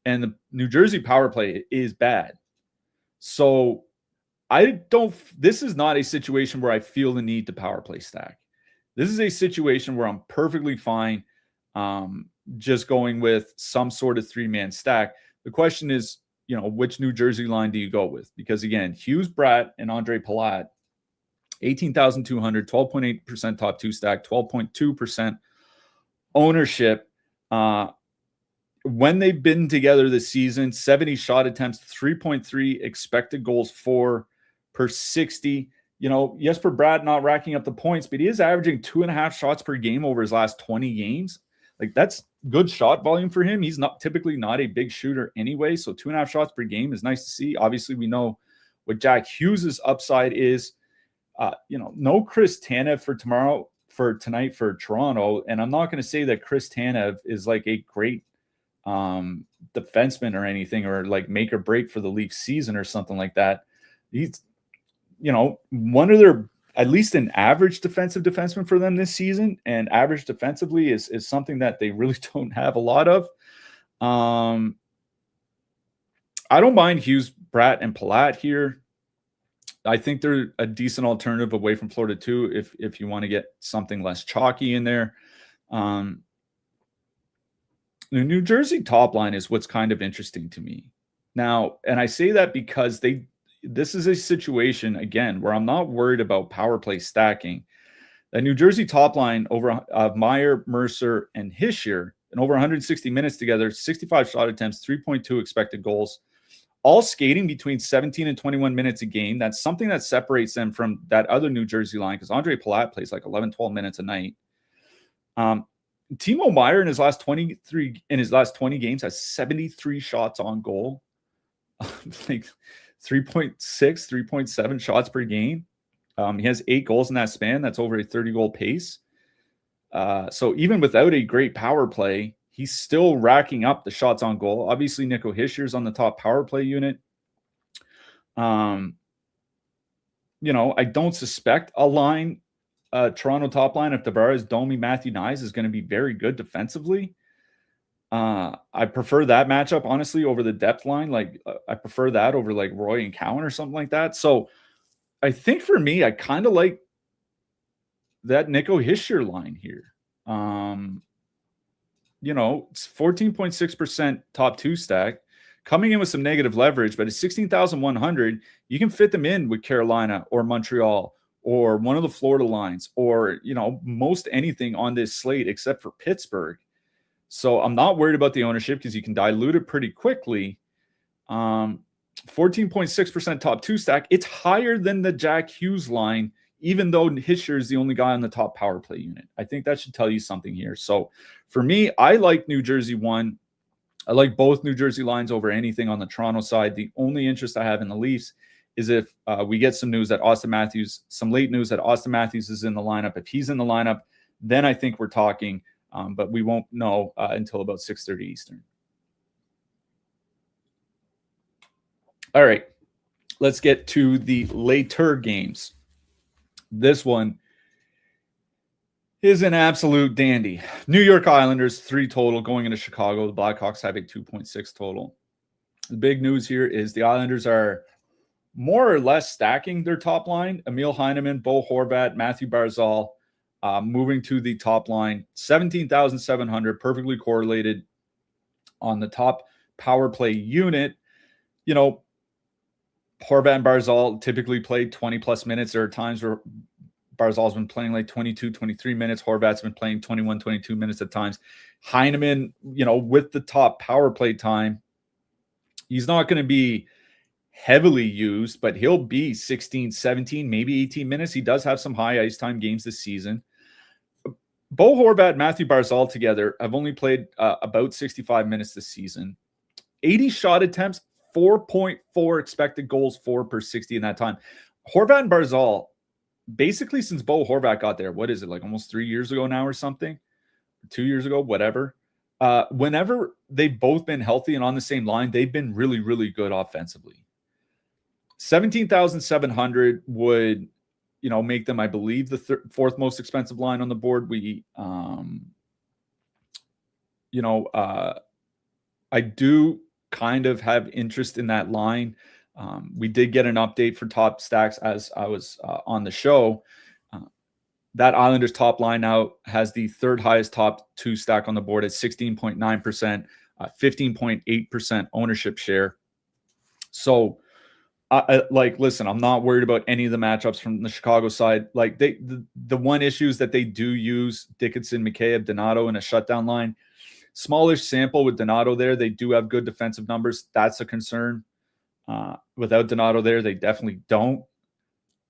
And the New Jersey power play is bad. So this is not a situation where I feel the need to power play stack. This is a situation where I'm perfectly fine just going with some sort of 3-man stack. The question is, which New Jersey line do you go with? Because again, Hughes, Bratt, and Andre Palat, 18,200, 12.8% top 2 stack, 12.2% ownership. When they've been together this season, 70 shot attempts, 3.3 expected goals for per 60. Jesper Bratt not racking up the points, but he is averaging 2.5 shots per game over his last 20 games. That's good shot volume for him. He's typically not a big shooter anyway, so 2.5 shots per game is nice to see. Obviously, we know what Jack Hughes' upside is. No Chris Tanev for tonight for Toronto, and I'm not going to say that Chris Tanev is like a great defenseman or anything, or like make or break for the Leafs season or something like that. He's one of their, at least an average defensive defenseman for them this season, and average defensively is something that they really don't have a lot of. I don't mind Hughes, Bratt, and Palat here. I think they're a decent alternative away from Florida too, if you want to get something less chalky in there. The New Jersey top line is what's kind of interesting to me now, and I say that because this is a situation again where I'm not worried about power play stacking. The New Jersey top line over Meyer, Mercer, and Hischier in over 160 minutes together, 65 shot attempts, 3.2 expected goals, all skating between 17 and 21 minutes a game. That's something that separates them from that other New Jersey line because Andre Palat plays like 11, 12 minutes a night. Timo Meier in his last 20 games has 73 shots on goal, like 3.6, 3.7 shots per game. He has 8 goals in that span. That's over a 30-goal pace. So even without a great power play, he's still racking up the shots on goal. Obviously, Nico Hischier's on the top power play unit. I don't suspect a line, Toronto top line, if Tavares, Domi, Matthew Nyes is going to be very good defensively. I prefer that matchup, honestly, over the depth line. Like, I prefer that over like Roy and Cowan or something like that. So I think for me, I kind of like that Nico Hischier line here. It's 14.6% top 2 stack, coming in with some negative leverage, but at 16,100, you can fit them in with Carolina or Montreal or one of the Florida lines or, most anything on this slate except for Pittsburgh. So I'm not worried about the ownership because you can dilute it pretty quickly. 14.6% top 2 stack. It's higher than the Jack Hughes line, even though Hischier is the only guy on the top power play unit. I think that should tell you something here. So for me, I like New Jersey 1. I like both New Jersey lines over anything on the Toronto side. The only interest I have in the Leafs is if we get some late news that Austin Matthews is in the lineup. If he's in the lineup, then I think we're talking, but we won't know until about 6:30 Eastern. All right, let's get to the later games. This one is an absolute dandy. New York Islanders, 3 total going into Chicago. The Blackhawks have a 2.6 total. The big news here is the Islanders are more or less stacking their top line. Emil Heineman, Bo Horvat, Matthew Barzal moving to the top line. 17,700, perfectly correlated on the top power play unit. Horvat and Barzal typically play 20-plus minutes. There are times where Barzal's been playing like 22, 23 minutes. Horvat's been playing 21, 22 minutes at times. Heineman, with the top power play time, he's not going to be heavily used, but he'll be 16, 17, maybe 18 minutes. He does have some high ice time games this season. Bo Horvat, Matthew Barzal together have only played about 65 minutes this season. 80 shot attempts, 4.4 expected goals for per 60 in that time. Horvat and Barzal, basically since Bo Horvat got there, what is it, like almost 3 years ago now or something? 2 years ago, whatever. Whenever they've both been healthy and on the same line, they've been really, really good offensively. 17,700 would, make them, I believe, the fourth most expensive line on the board. I do kind of have interest in that line. We did get an update for top stacks as I was on the show. That Islanders top line now has the 3rd highest top 2 stack on the board at 16.9%, 15.8% ownership share. So, listen, I'm not worried about any of the matchups from the Chicago side. Like the one issue is that they do use Dickinson, Mikheyev, Donato in a shutdown line. Smallish sample with Donato there. They do have good defensive numbers. That's a concern. Without Donato there, they definitely don't.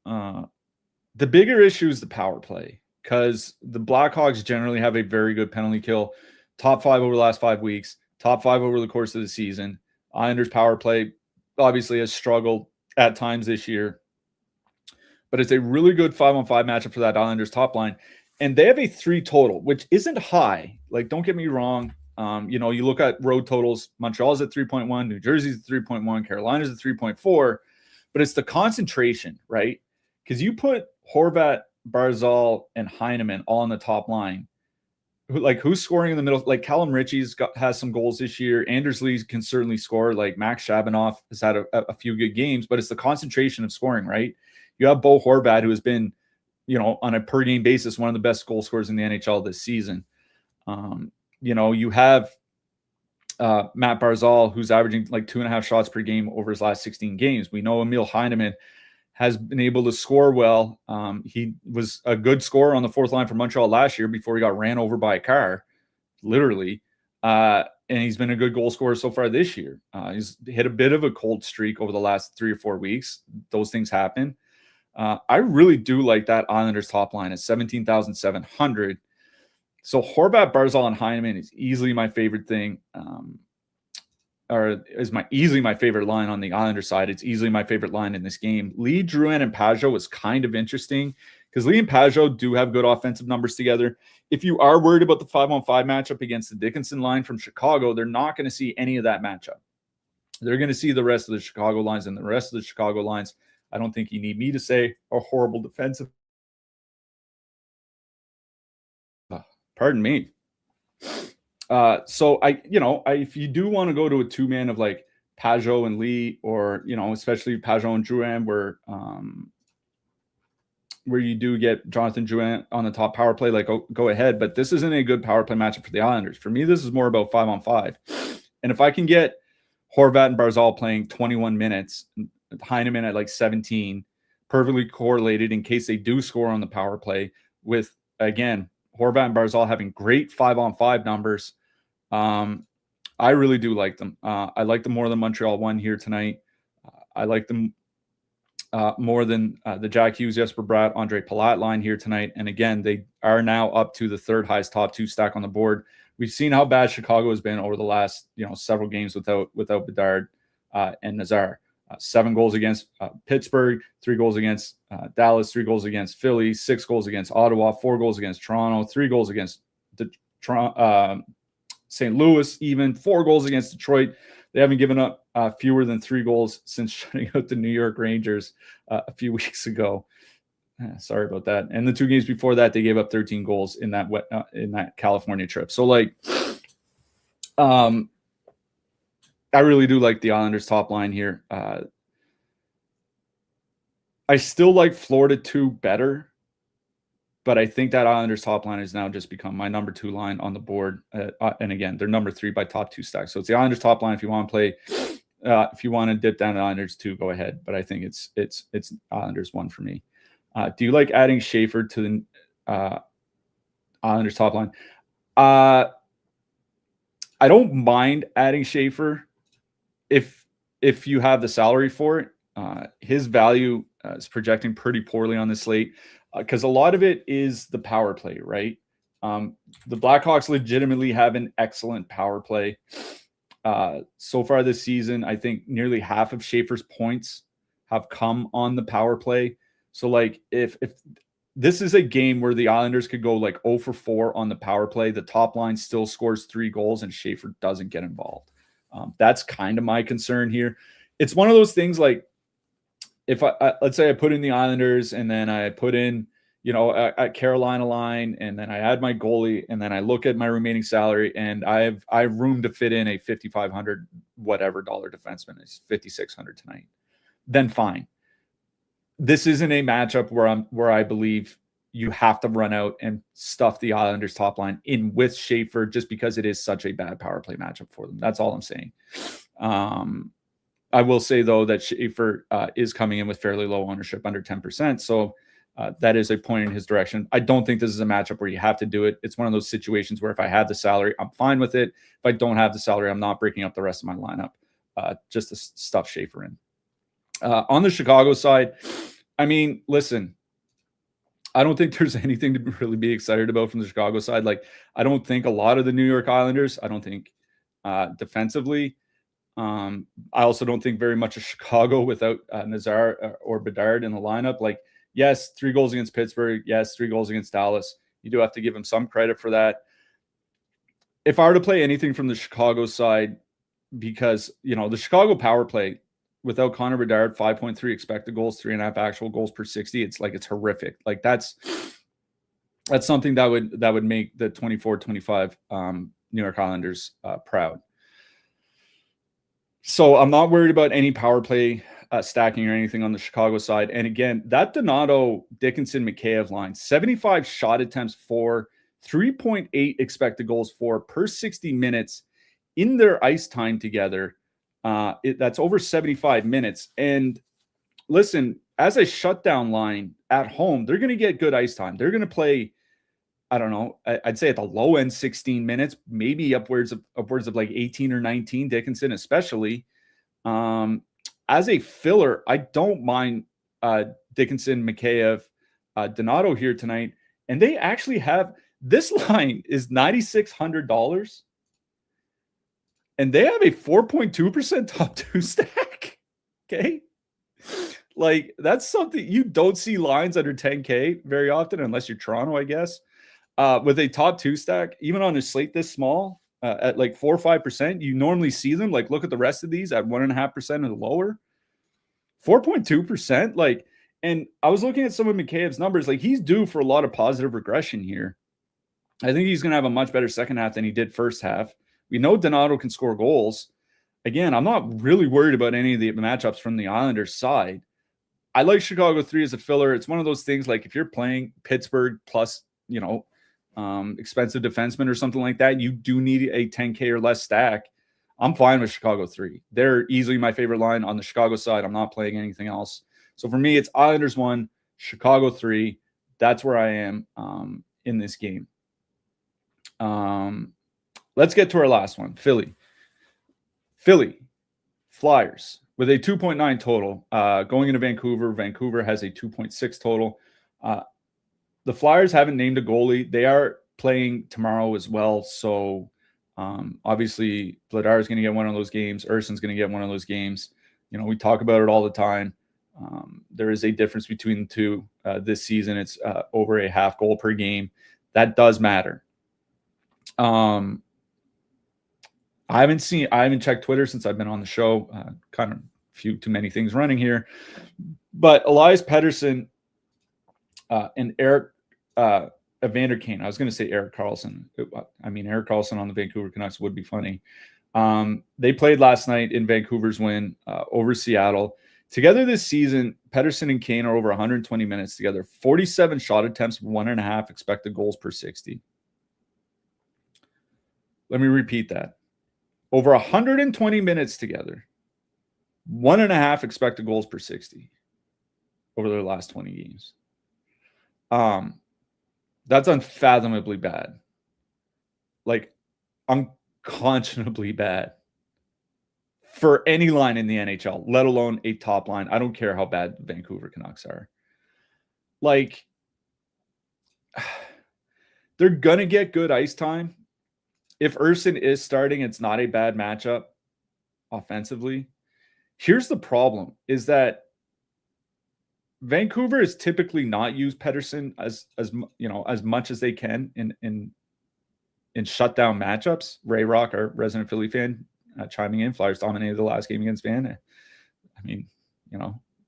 The bigger issue is the power play because the Blackhawks generally have a very good penalty kill. Top 5 over the last 5 weeks. Top 5 over the course of the season. Islanders power play obviously has struggled at times this year. But it's a really good 5-on-5 matchup for that Islanders top line. And they have a 3 total, which isn't high. Like, don't get me wrong. You look at road totals. Montreal's at 3.1. New Jersey's at 3.1. Carolina's at 3.4. But it's the concentration, right? Because you put Horvat, Barzal, and Heineman all on the top line. who's scoring in the middle? Like Callum Ritchie's has some goals this year. Anders Lee can certainly score. Like Max Shabanoff has had a few good games, but it's the concentration of scoring, right? You have Bo Horvat, who has been, on a per game basis, one of the best goal scorers in the NHL this season. You have Matt Barzal, who's averaging like 2.5 shots per game over his last 16 games. We know Emil Heineman has been able to score well. He was a good scorer on the fourth line for Montreal last year before he got ran over by a car, literally. And he's been a good goal scorer so far this year. He's hit a bit of a cold streak over the last 3 or 4 weeks. Those things happen. I really do like that Islanders top line at 17,700. So Horvat, Barzal, and Heineman is easily my favorite thing. Easily my favorite line on the Islanders side. It's easily my favorite line in this game. Lee, Drouin, and Pajot was kind of interesting because Lee and Pajot do have good offensive numbers together. If you are worried about the 5-on-5 matchup against the Dickinson line from Chicago, they're not going to see any of that matchup. They're going to see the rest of the Chicago lines, and the rest of the Chicago lines, I don't think you need me to say, are horrible defensive. Pardon me. So if you do want to go to a two-man of like Pajot and Lee, or especially Pajot and Drouin, where you do get Jonathan Drouin on the top power play, like go ahead. But this isn't a good power play matchup for the Islanders. For me, this is more about 5-on-5. And if I can get Horvat and Barzal playing 21 minutes, Heineman at like 17, perfectly correlated in case they do score on the power play, with, again, Horvat and Barzal having great 5-on-5 numbers. I really do like them. I like them more than Montreal won here tonight. I like them more than the Jack Hughes, Jesper Bratt, Andre Palat line here tonight. And again, they are now up to the third highest top 2 stack on the board. We've seen how bad Chicago has been over the last several games without Bedard and Nazar. 7 goals against Pittsburgh, 3 goals against Dallas, 3 goals against Philly, 6 goals against Ottawa, 4 goals against Toronto, 3 goals against St. Louis, even 4 goals against Detroit. They haven't given up fewer than 3 goals since shutting out the New York Rangers a few weeks ago. Sorry about that. And the 2 games before that, they gave up 13 goals in that California trip. So I really do like the Islanders top line here. I still like Florida 2 better, but I think that Islanders top line has now just become my number 2 line on the board. And again, they're number 3 by top 2 stacks. So it's the Islanders top line. If you want to play, if you want to dip down to Islanders 2, go ahead. But I think it's Islanders 1 for me. Do you like adding Schaefer to the Islanders top line? I don't mind adding Schaefer if you have the salary for it. His value is projecting pretty poorly on the slate because a lot of it is the power play, right? The Blackhawks legitimately have an excellent power play. So far this season, I think nearly half of Schaefer's points have come on the power play. So if this is a game where the Islanders could go 0 for 4 on the power play, the top line still scores 3 goals and Schaefer doesn't get involved. That's kind of my concern here. It's one of those things if let's say I put in the Islanders and then I put in, a Carolina line, and then I add my goalie, and then I look at my remaining salary, and I have room to fit in a $5,500 whatever dollar defenseman. It's $5,600 tonight. Then fine. This isn't a matchup where I believe you have to run out and stuff the Islanders top line in with Schaefer just because it is such a bad power play matchup for them. That's all I'm saying. I will say, though, that Schaefer is coming in with fairly low ownership, under 10%. So that is a point in his direction. I don't think this is a matchup where you have to do it. It's one of those situations where if I have the salary, I'm fine with it. If I don't have the salary, I'm not breaking up the rest of my lineup just to stuff Schaefer in. On the Chicago side, I mean, listen, I don't think there's anything to really be excited about from the Chicago side. I don't think a lot of the New York Islanders, I don't think defensively. I also don't think very much of Chicago without Nazar or Bedard in the lineup. Yes, 3 goals against Pittsburgh. Yes, 3 goals against Dallas. You do have to give him some credit for that. If I were to play anything from the Chicago side, because, the Chicago power play without Connor Bedard, 5.3 expected goals, 3.5 actual goals per 60. It's horrific. That's something that would make the 24-25 New York Islanders proud. So I'm not worried about any power play stacking or anything on the Chicago side. And again, that Donato, Dickinson, Mikheyev line, 75 shot attempts for, 3.8 expected goals for per 60 minutes in their ice time together. That's over 75 minutes. And listen, as a shutdown line at home, they're going to get good ice time. They're going to play, I don't know, I'd say at the low end 16 minutes, maybe upwards of like 18 or 19, Dickinson especially. As a filler, I don't mind Dickinson, Mikheyev, Donato here tonight. And they actually have, this line is $9,600. And they have a 4.2% top 2 stack. Okay. Like, that's something you don't see lines under 10K very often, unless you're Toronto, I guess. With a top 2 stack, even on a slate this small, at like 4 or 5%, you normally see them. Like, look at the rest of these at 1.5% or lower. 4.2%. Like, and I was looking at some of Mikheyev's numbers. Like, he's due for a lot of positive regression here. I think he's going to have a much better second half than he did first half. We know Donato can score goals. Again, I'm not really worried about any of the matchups from the Islanders side. I like Chicago 3 as a filler. It's one of those things, like if you're playing Pittsburgh plus, expensive defenseman or something like that, you do need a 10K or less stack. I'm fine with Chicago 3. They're easily my favorite line on the Chicago side. I'm not playing anything else. So for me, it's Islanders 1, Chicago 3. That's where I am in this game. Let's get to our last one. Philly, Flyers with a 2.9 total. Going into Vancouver. Vancouver has a 2.6 total. The Flyers haven't named a goalie. They are playing tomorrow as well. So obviously, Vladar is going to get one of those games. Urson's going to get one of those games. We talk about it all the time. There is a difference between the two this season. It's over a half goal per game. That does matter. I haven't checked Twitter since I've been on the show. Kind of few too many things running here. But Elias Pettersson and Eric Evander Kane. I was going to say Erik Karlsson. Erik Karlsson on the Vancouver Canucks would be funny. They played last night in Vancouver's win over Seattle. Together this season, Pettersson and Kane are over 120 minutes together. 47 shot attempts, 1.5 expected goals per 60. Let me repeat that. Over 120 minutes together. 1.5 expected goals per 60 over their last 20 games. That's unfathomably bad. Like, unconscionably bad for any line in the NHL, let alone a top line. I don't care how bad the Vancouver Canucks are. Like, they're going to get good ice time. If Urson is starting, it's not a bad matchup offensively. Here's the problem, is that Vancouver has typically not used Pettersson as much as they can in shutdown matchups. Ray Rock, our resident Philly fan, chiming in. Flyers dominated the last game against Van.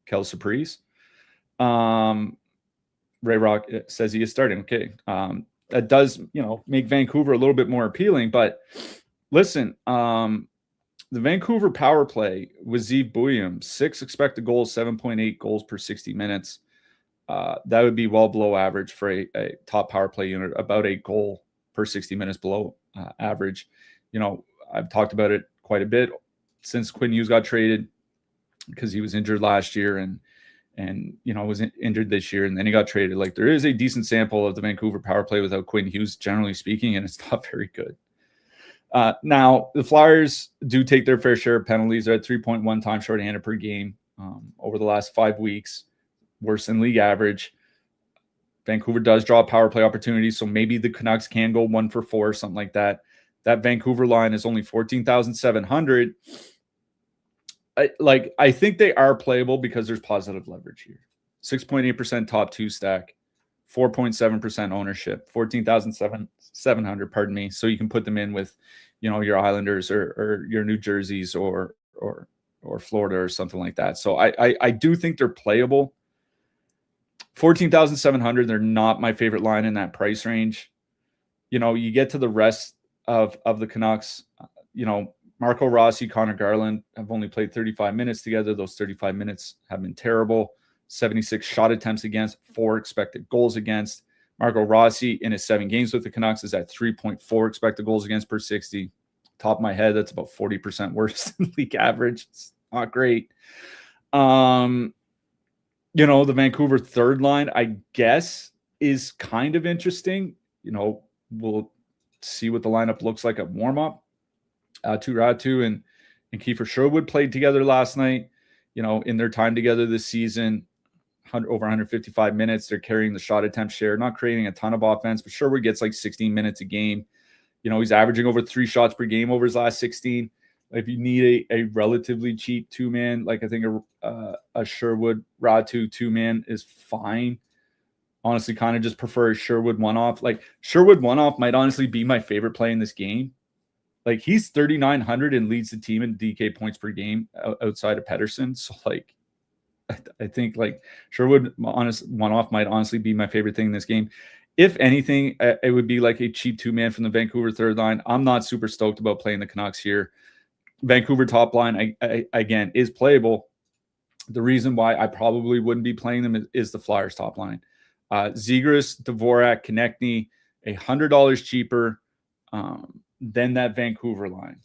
Kel Surprise. Ray Rock says he is starting. Okay. That does, make Vancouver a little bit more appealing. But listen, the Vancouver power play with Zeev Buium, 6 expected goals, 7.8 goals per 60 minutes. That would be well below average for a top power play unit, about a goal per 60 minutes below average. I've talked about it quite a bit since Quinn Hughes got traded, because he was injured last year and was injured this year, and then he got traded. Like, there is a decent sample of the Vancouver power play without Quinn Hughes, generally speaking, and it's not very good. Now, the Flyers do take their fair share of penalties. They're at 3.1 times shorthanded per game over the last 5 weeks, worse than league average. Vancouver does draw power play opportunities, so maybe the Canucks can go 1 for 4 or something like that. That Vancouver line is only 14,700. I think they are playable because there's positive leverage here. 6.8% top 2 stack, 4.7% ownership, 14,700, pardon me. So you can put them in with, your Islanders or your New Jerseys or Florida or something like that. So I do think they're playable. 14,700. They're not my favorite line in that price range. You get to the rest of the Canucks, Marco Rossi, Connor Garland have only played 35 minutes together. Those 35 minutes have been terrible. 76 shot attempts against, 4 expected goals against. Marco Rossi in his 7 games with the Canucks is at 3.4 expected goals against per 60. Top of my head, that's about 40% worse than league average. It's not great. The Vancouver third line, I guess, is kind of interesting. We'll see what the lineup looks like at warm-up. Ratu and Kiefer Sherwood played together last night. In their time together this season, over 155 minutes. They're carrying the shot attempt share, not creating a ton of offense, but Sherwood gets like 16 minutes a game. He's averaging over 3 shots per game over his last 16. If you need a relatively cheap 2-man, like I think a Sherwood Ratu 2-man is fine. Honestly, kind of just prefer a Sherwood one-off. Like Sherwood one-off might honestly be my favorite play in this game. Like he's 3,900 and leads the team in DK points per game outside of Pettersson. So like, I think like Sherwood one-off might honestly be my favorite thing in this game. If anything, it would be like a cheap 2-man from the Vancouver third line. I'm not super stoked about playing the Canucks here. Vancouver top line, again, is playable. The reason why I probably wouldn't be playing them is the Flyers top line. Zegras, Dvorak, Konechny, $100 cheaper than that Vancouver line.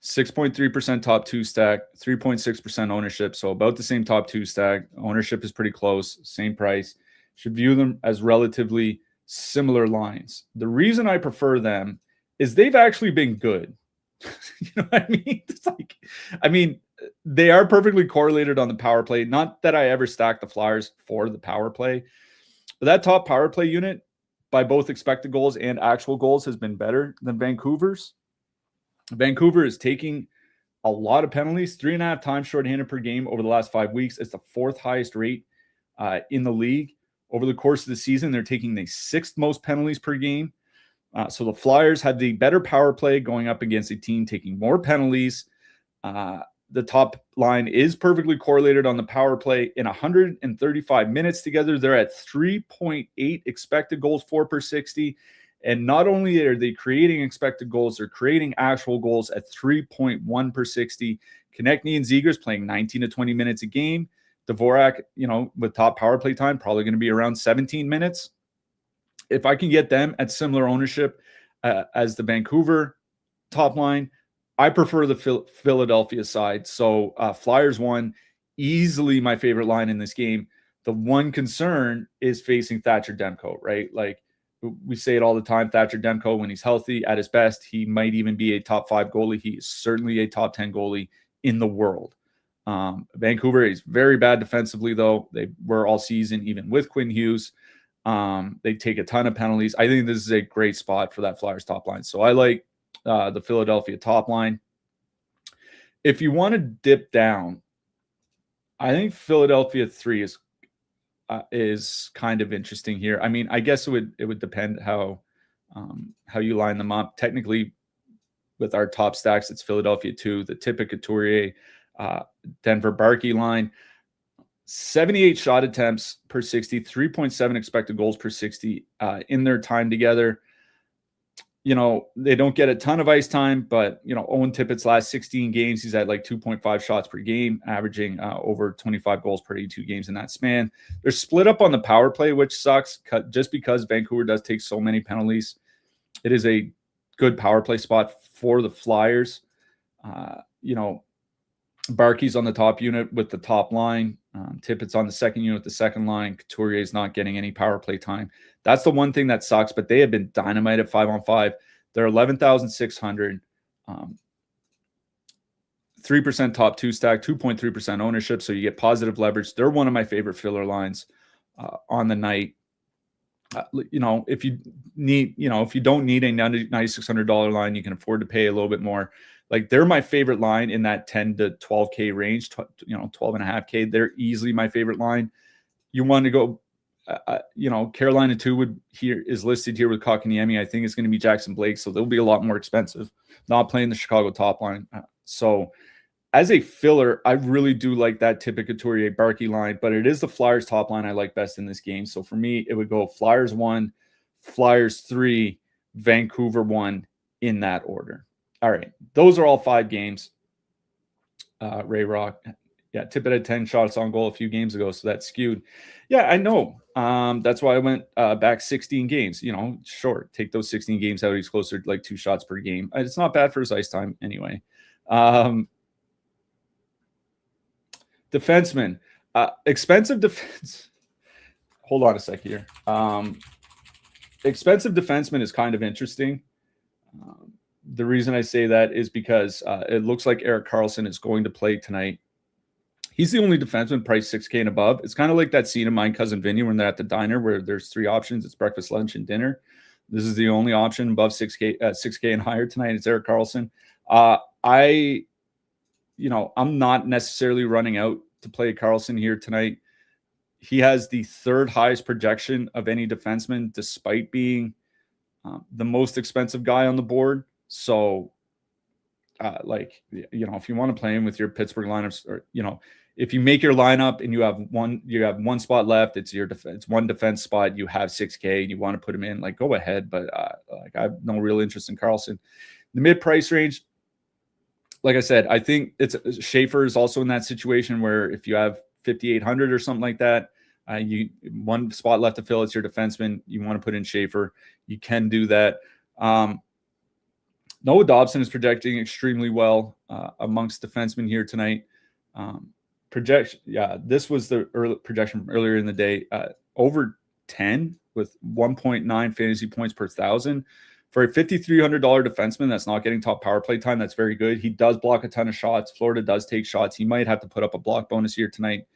6.3% top 2 stack, 3.6% ownership. So about the same top 2 stack. Ownership is pretty close, same price. Should view them as relatively similar lines. The reason I prefer them is they've actually been good. You know what I mean? It's like, they are perfectly correlated on the power play. Not that I ever stacked the Flyers for the power play, but that top power play unit by both expected goals and actual goals has been better than Vancouver's. Vancouver is taking a lot of penalties, 3.5 times shorthanded per game over the last 5 weeks. It's the 4th highest rate in the league. Over the course of the season, they're taking the 6th most penalties per game. So the Flyers had the better power play going up against a team taking more penalties. The top line is perfectly correlated on the power play. In 135 minutes together, they're at 3.8 expected goals for per 60. And not only are they creating expected goals, they're creating actual goals at 3.1 per 60. Konechny and Zegras playing 19 to 20 minutes a game. Dvorak, with top power play time, probably going to be around 17 minutes. If I can get them at similar ownership as the Vancouver top line, I prefer the Philadelphia side. So Flyers won, easily my favorite line in this game. The one concern is facing Thatcher Demko, right? Like we say it all the time, Thatcher Demko, when he's healthy at his best, he might even be a top 5 goalie. He is certainly a top 10 goalie in the world. Vancouver is very bad defensively, though. They were all season, even with Quinn Hughes. They take a ton of penalties. I think this is a great spot for that Flyers top line. So I like the Philadelphia top line. If you want to dip down, I think Philadelphia 3 is kind of interesting here. I guess it would depend how you line them up. Technically, with our top stacks, it's Philadelphia 2, the Tippett Couturier, Denver Barkey line. 78 shot attempts per 60, 3.7 expected goals per 60 in their time together. They don't get a ton of ice time, but, Owen Tippett's last 16 games, he's at like 2.5 shots per game, averaging over 25 goals per 82 games in that span. They're split up on the power play, which sucks just because Vancouver does take so many penalties. It is a good power play spot for the Flyers. Barkey's on the top unit with the top line. Tippett's on the second unit with the second line. Couturier is not getting any power play time. That's the one thing that sucks, but they have been dynamite at 5-on-5. They're 11,600. 3% top 2 stack, 2.3% ownership, so you get positive leverage. They're one of my favorite filler lines on the night. If you don't need a $9,600 line, you can afford to pay a little bit more. Like they're my favorite line in that 10 to 12K range, 12.5K. They're easily my favorite line. You want to go, Carolina 2 is listed here with Kotkaniemi. I think it's going to be Jackson Blake, so they'll be a lot more expensive. Not playing the Chicago top line. So as a filler, I really do like that Tippett Couturier Barkey line, but it is the Flyers top line I like best in this game. So for me, it would go Flyers 1, Flyers 3, Vancouver 1 in that order. All right. Those are all 5 games. Ray Rock. Yeah, Tippett had 10 shots on goal a few games ago, so that's skewed. Yeah, I know. That's why I went back 16 games. Sure, take those 16 games out. He's closer to like 2 shots per game. It's not bad for his ice time anyway. Defenseman. Expensive defense. Hold on a sec here. Expensive defenseman is kind of interesting. The reason I say that is because it looks like Erik Karlsson is going to play tonight. He's the only defenseman priced $6K and above. It's kind of like that scene of Mine Cousin Vinny when they're at the diner where there's 3 options. It's breakfast, lunch, and dinner. This is the only option above 6K and higher tonight. It's Erik Karlsson. I'm not necessarily running out to play Karlsson here tonight. He has the 3rd highest projection of any defenseman, despite being the most expensive guy on the board. So, if you want to play him with your Pittsburgh lineups, or if you make your lineup and you have one spot left, it's one defense spot, you have 6K, and you want to put him in, go ahead. But I have no real interest in Karlsson. The mid price range, like I said, I think Schaefer is also in that situation where if you have 5,800 or something like that, you one spot left to fill, it's your defenseman. You want to put in Schaefer, you can do that. Noah Dobson is projecting extremely well amongst defensemen here tonight. This was the projection from earlier in the day. Over 10 with 1.9 fantasy points per 1,000. For a $5,300 defenseman that's not getting top power play time, that's very good. He does block a ton of shots. Florida does take shots. He might have to put up a block bonus here tonight.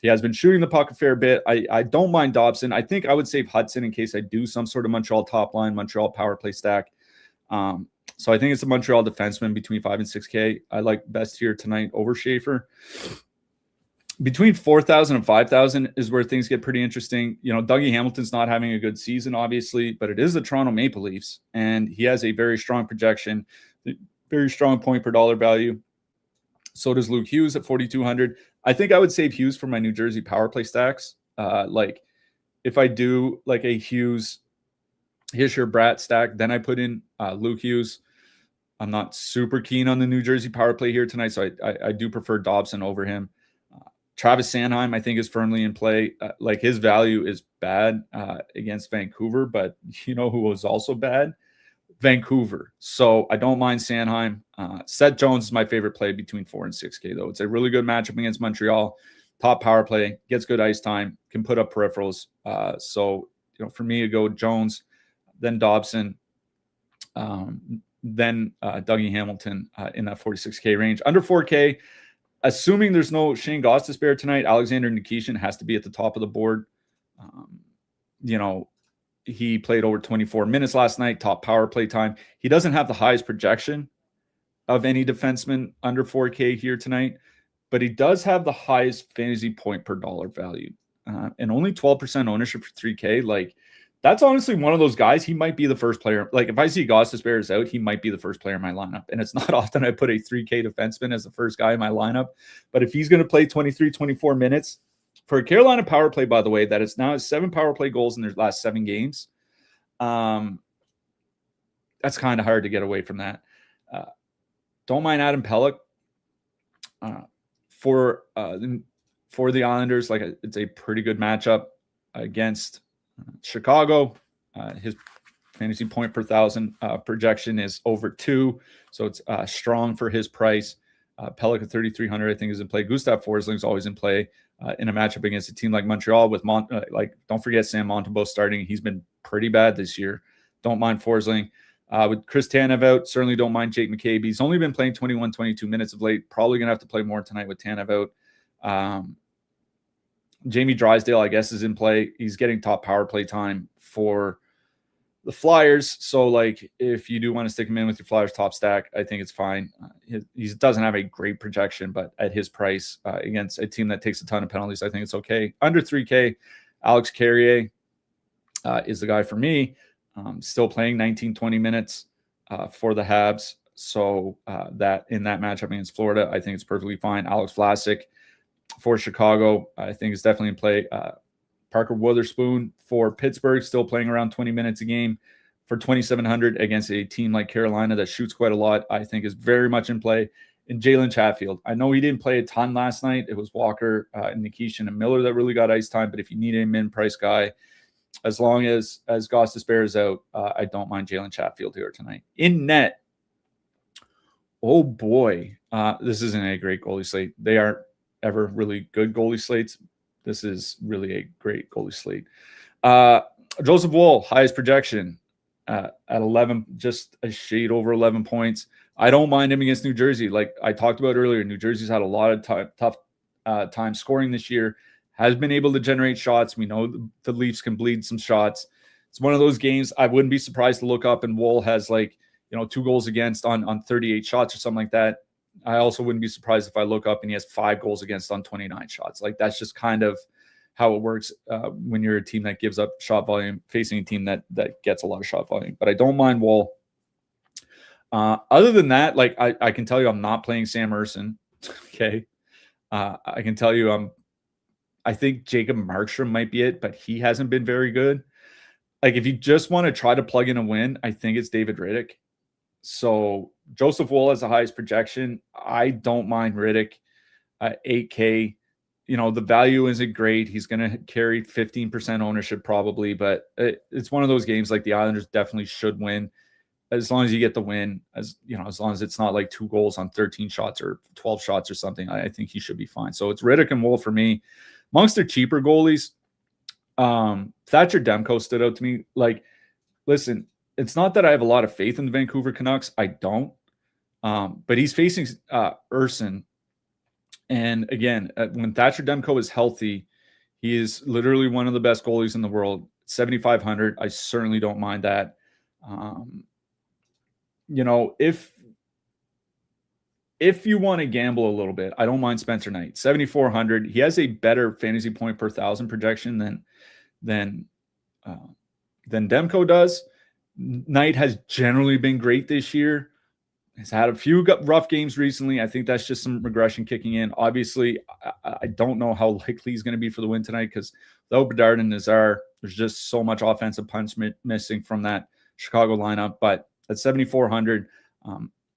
He has been shooting the puck a fair bit. I don't mind Dobson. I think I would save Hudson in case I do some sort of Montreal top line, Montreal power play stack. So I think it's a Montreal defenseman between 5 and 6K. I like best here tonight over Schaefer. Between 4,000 and 5,000 is where things get pretty interesting. Dougie Hamilton's not having a good season, obviously, but it is the Toronto Maple Leafs, and he has a very strong projection, very strong point per dollar value. So does Luke Hughes at 4,200. I think I would save Hughes for my New Jersey power play stacks. If I do a Hughes, Hischier, Bratt stack, then I put in Luke Hughes. I'm not super keen on the New Jersey power play here tonight, so I do prefer Dobson over him. Travis Sanheim, I think, is firmly in play. His value is bad against Vancouver, but who was also bad? Vancouver. So I don't mind Sanheim. Seth Jones is my favorite play between 4 and 6K, though. It's a really good matchup against Montreal. Top power play, gets good ice time, can put up peripherals. For me, I go Jones, then Dobson, then Dougie Hamilton in that 46K range. Under 4K, assuming there's no Shane Gostisbehere tonight, Alexander Nikishin has to be at the top of the board. He played over 24 minutes last night, top power play time. He doesn't have the highest projection of any defenseman under 4K here tonight, but he does have the highest fantasy point per dollar value. And only 12% ownership for 3K. That's honestly one of those guys. He might be the first player. If I see Gostisbehere is out, he might be the first player in my lineup. And it's not often I put a 3K defenseman as the first guy in my lineup. But if he's going to play 23, 24 minutes for a Carolina power play, by the way, that is now 7 power play goals in their last 7 games. That's kind of hard to get away from that. Don't mind Adam Pelech for the Islanders. It's a pretty good matchup against Chicago. His fantasy point per 1,000 projection is over 2, so it's strong for his price. Pelech at 3,300, I think, is in play. Gustav Forsling is always in play in a matchup against a team like Montreal with don't forget Sam Montembeault starting. He's been pretty bad this year. Don't mind Forsling. With Chris Tanev out, certainly don't mind Jake McCabe. He's only been playing 21, 22 minutes of late. Probably going to have to play more tonight with Tanev out. Jamie Drysdale, I guess, is in play. He's getting top power play time for the Flyers. So, if you do want to stick him in with your Flyers top stack, I think it's fine. He doesn't have a great projection, but at his price against a team that takes a ton of penalties, I think it's okay. Under 3K, Alex Carrier is the guy for me. Still playing 19, 20 minutes for the Habs. So that in that matchup against Florida, I think it's perfectly fine. Alex Vlasic for Chicago, I think is definitely in play. Parker Wotherspoon for Pittsburgh, still playing around 20 minutes a game for 2,700 against a team like Carolina that shoots quite a lot, I think is very much in play. And Jalen Chatfield, I know he didn't play a ton last night. It was Walker, Nikishin, and Miller that really got ice time. But if you need a min-price guy, as long as Gostisbehere is out, I don't mind Jalen Chatfield here tonight. In net, oh boy, this isn't a great goalie slate. They aren't ever really good goalie slates. This is really a great goalie slate. Joseph Woll, highest projection at 11, just a shade over 11 points. I don't mind him against New Jersey. Like I talked about earlier, New Jersey's had a lot of tough time scoring this year, has been able to generate shots. We know the Leafs can bleed some shots. It's one of those games I wouldn't be surprised to look up and Woll has 2 goals against on 38 shots or something like that. I also wouldn't be surprised if I look up and he has 5 goals against on 29 shots. Like that's just kind of how it works when you're a team that gives up shot volume, facing a team that gets a lot of shot volume. But I don't mind Woll. Other than that, I can tell you I'm not playing Sam Ersson. Okay. I can tell you I think Jacob Markstrom might be it, but he hasn't been very good. Like if you just want to try to plug in a win, I think it's David Riddick. So Joseph Woll has the highest projection. I don't mind Riddick at 8K. The value isn't great. He's going to carry 15% ownership probably, but it's one of those games like the Islanders definitely should win. As long as you get the win, as long as it's not like 2 goals on 13 shots or 12 shots or something, I think he should be fine. So it's Riddick and Woll for me. Amongst their cheaper goalies, Thatcher Demko stood out to me. Like, listen, it's not that I have a lot of faith in the Vancouver Canucks. I don't. But he's facing Ersson. And again, when Thatcher Demko is healthy, he is literally one of the best goalies in the world. 7,500. I certainly don't mind that. If you want to gamble a little bit, I don't mind Spencer Knight. 7,400. He has a better fantasy point per thousand projection than Demko does. Knight has generally been great this year. He's had a few rough games recently. I think that's just some regression kicking in. Obviously, I don't know how likely he's going to be for the win tonight because though Bedard and Nazar, there's just so much offensive punch missing from that Chicago lineup. But at 7,400,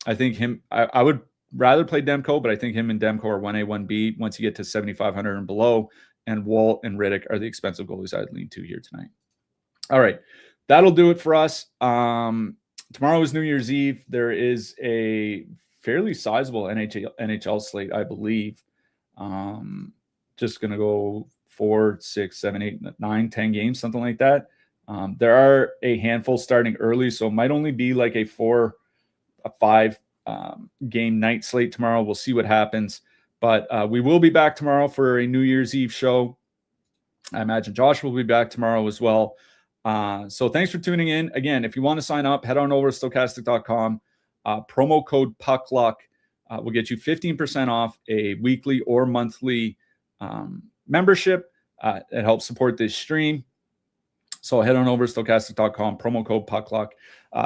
I think I would rather play Demko, but I think him and Demko are 1A, 1B once you get to 7,500 and below. And Woll and Riddick are the expensive goalies I'd lean to here tonight. All right. That'll do it for us. Tomorrow is New Year's Eve. There is a fairly sizable NHL slate, I believe. Just going to go 4, 6, 7, 8, 9, 10 games, something like that. There are a handful starting early, so it might only be like a 5 game night slate tomorrow. We'll see what happens. But we will be back tomorrow for a New Year's Eve show. I imagine Josh will be back tomorrow as well. So thanks for tuning in. Again, if you want to sign up, head on over to Stokastic.com. Promo code PUCKLUCK will get you 15% off a weekly or monthly membership. It helps support this stream. So head on over to Stokastic.com, promo code PUCKLUCK.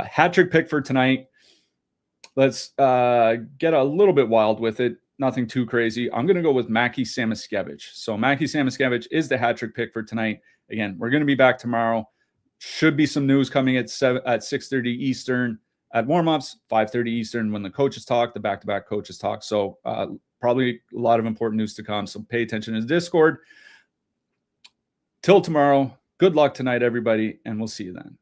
Hat trick pick for tonight. Let's get a little bit wild with it. Nothing too crazy. I'm going to go with Mackie Samoskevich. So Mackie Samoskevich is the hat trick pick for tonight. Again, we're going to be back tomorrow. Should be some news coming at 6:30 Eastern at warmups, 5:30 Eastern when the coaches talk, the back-to-back coaches talk. So probably a lot of important news to come. So pay attention to the Discord. Till tomorrow, good luck tonight, everybody, and we'll see you then.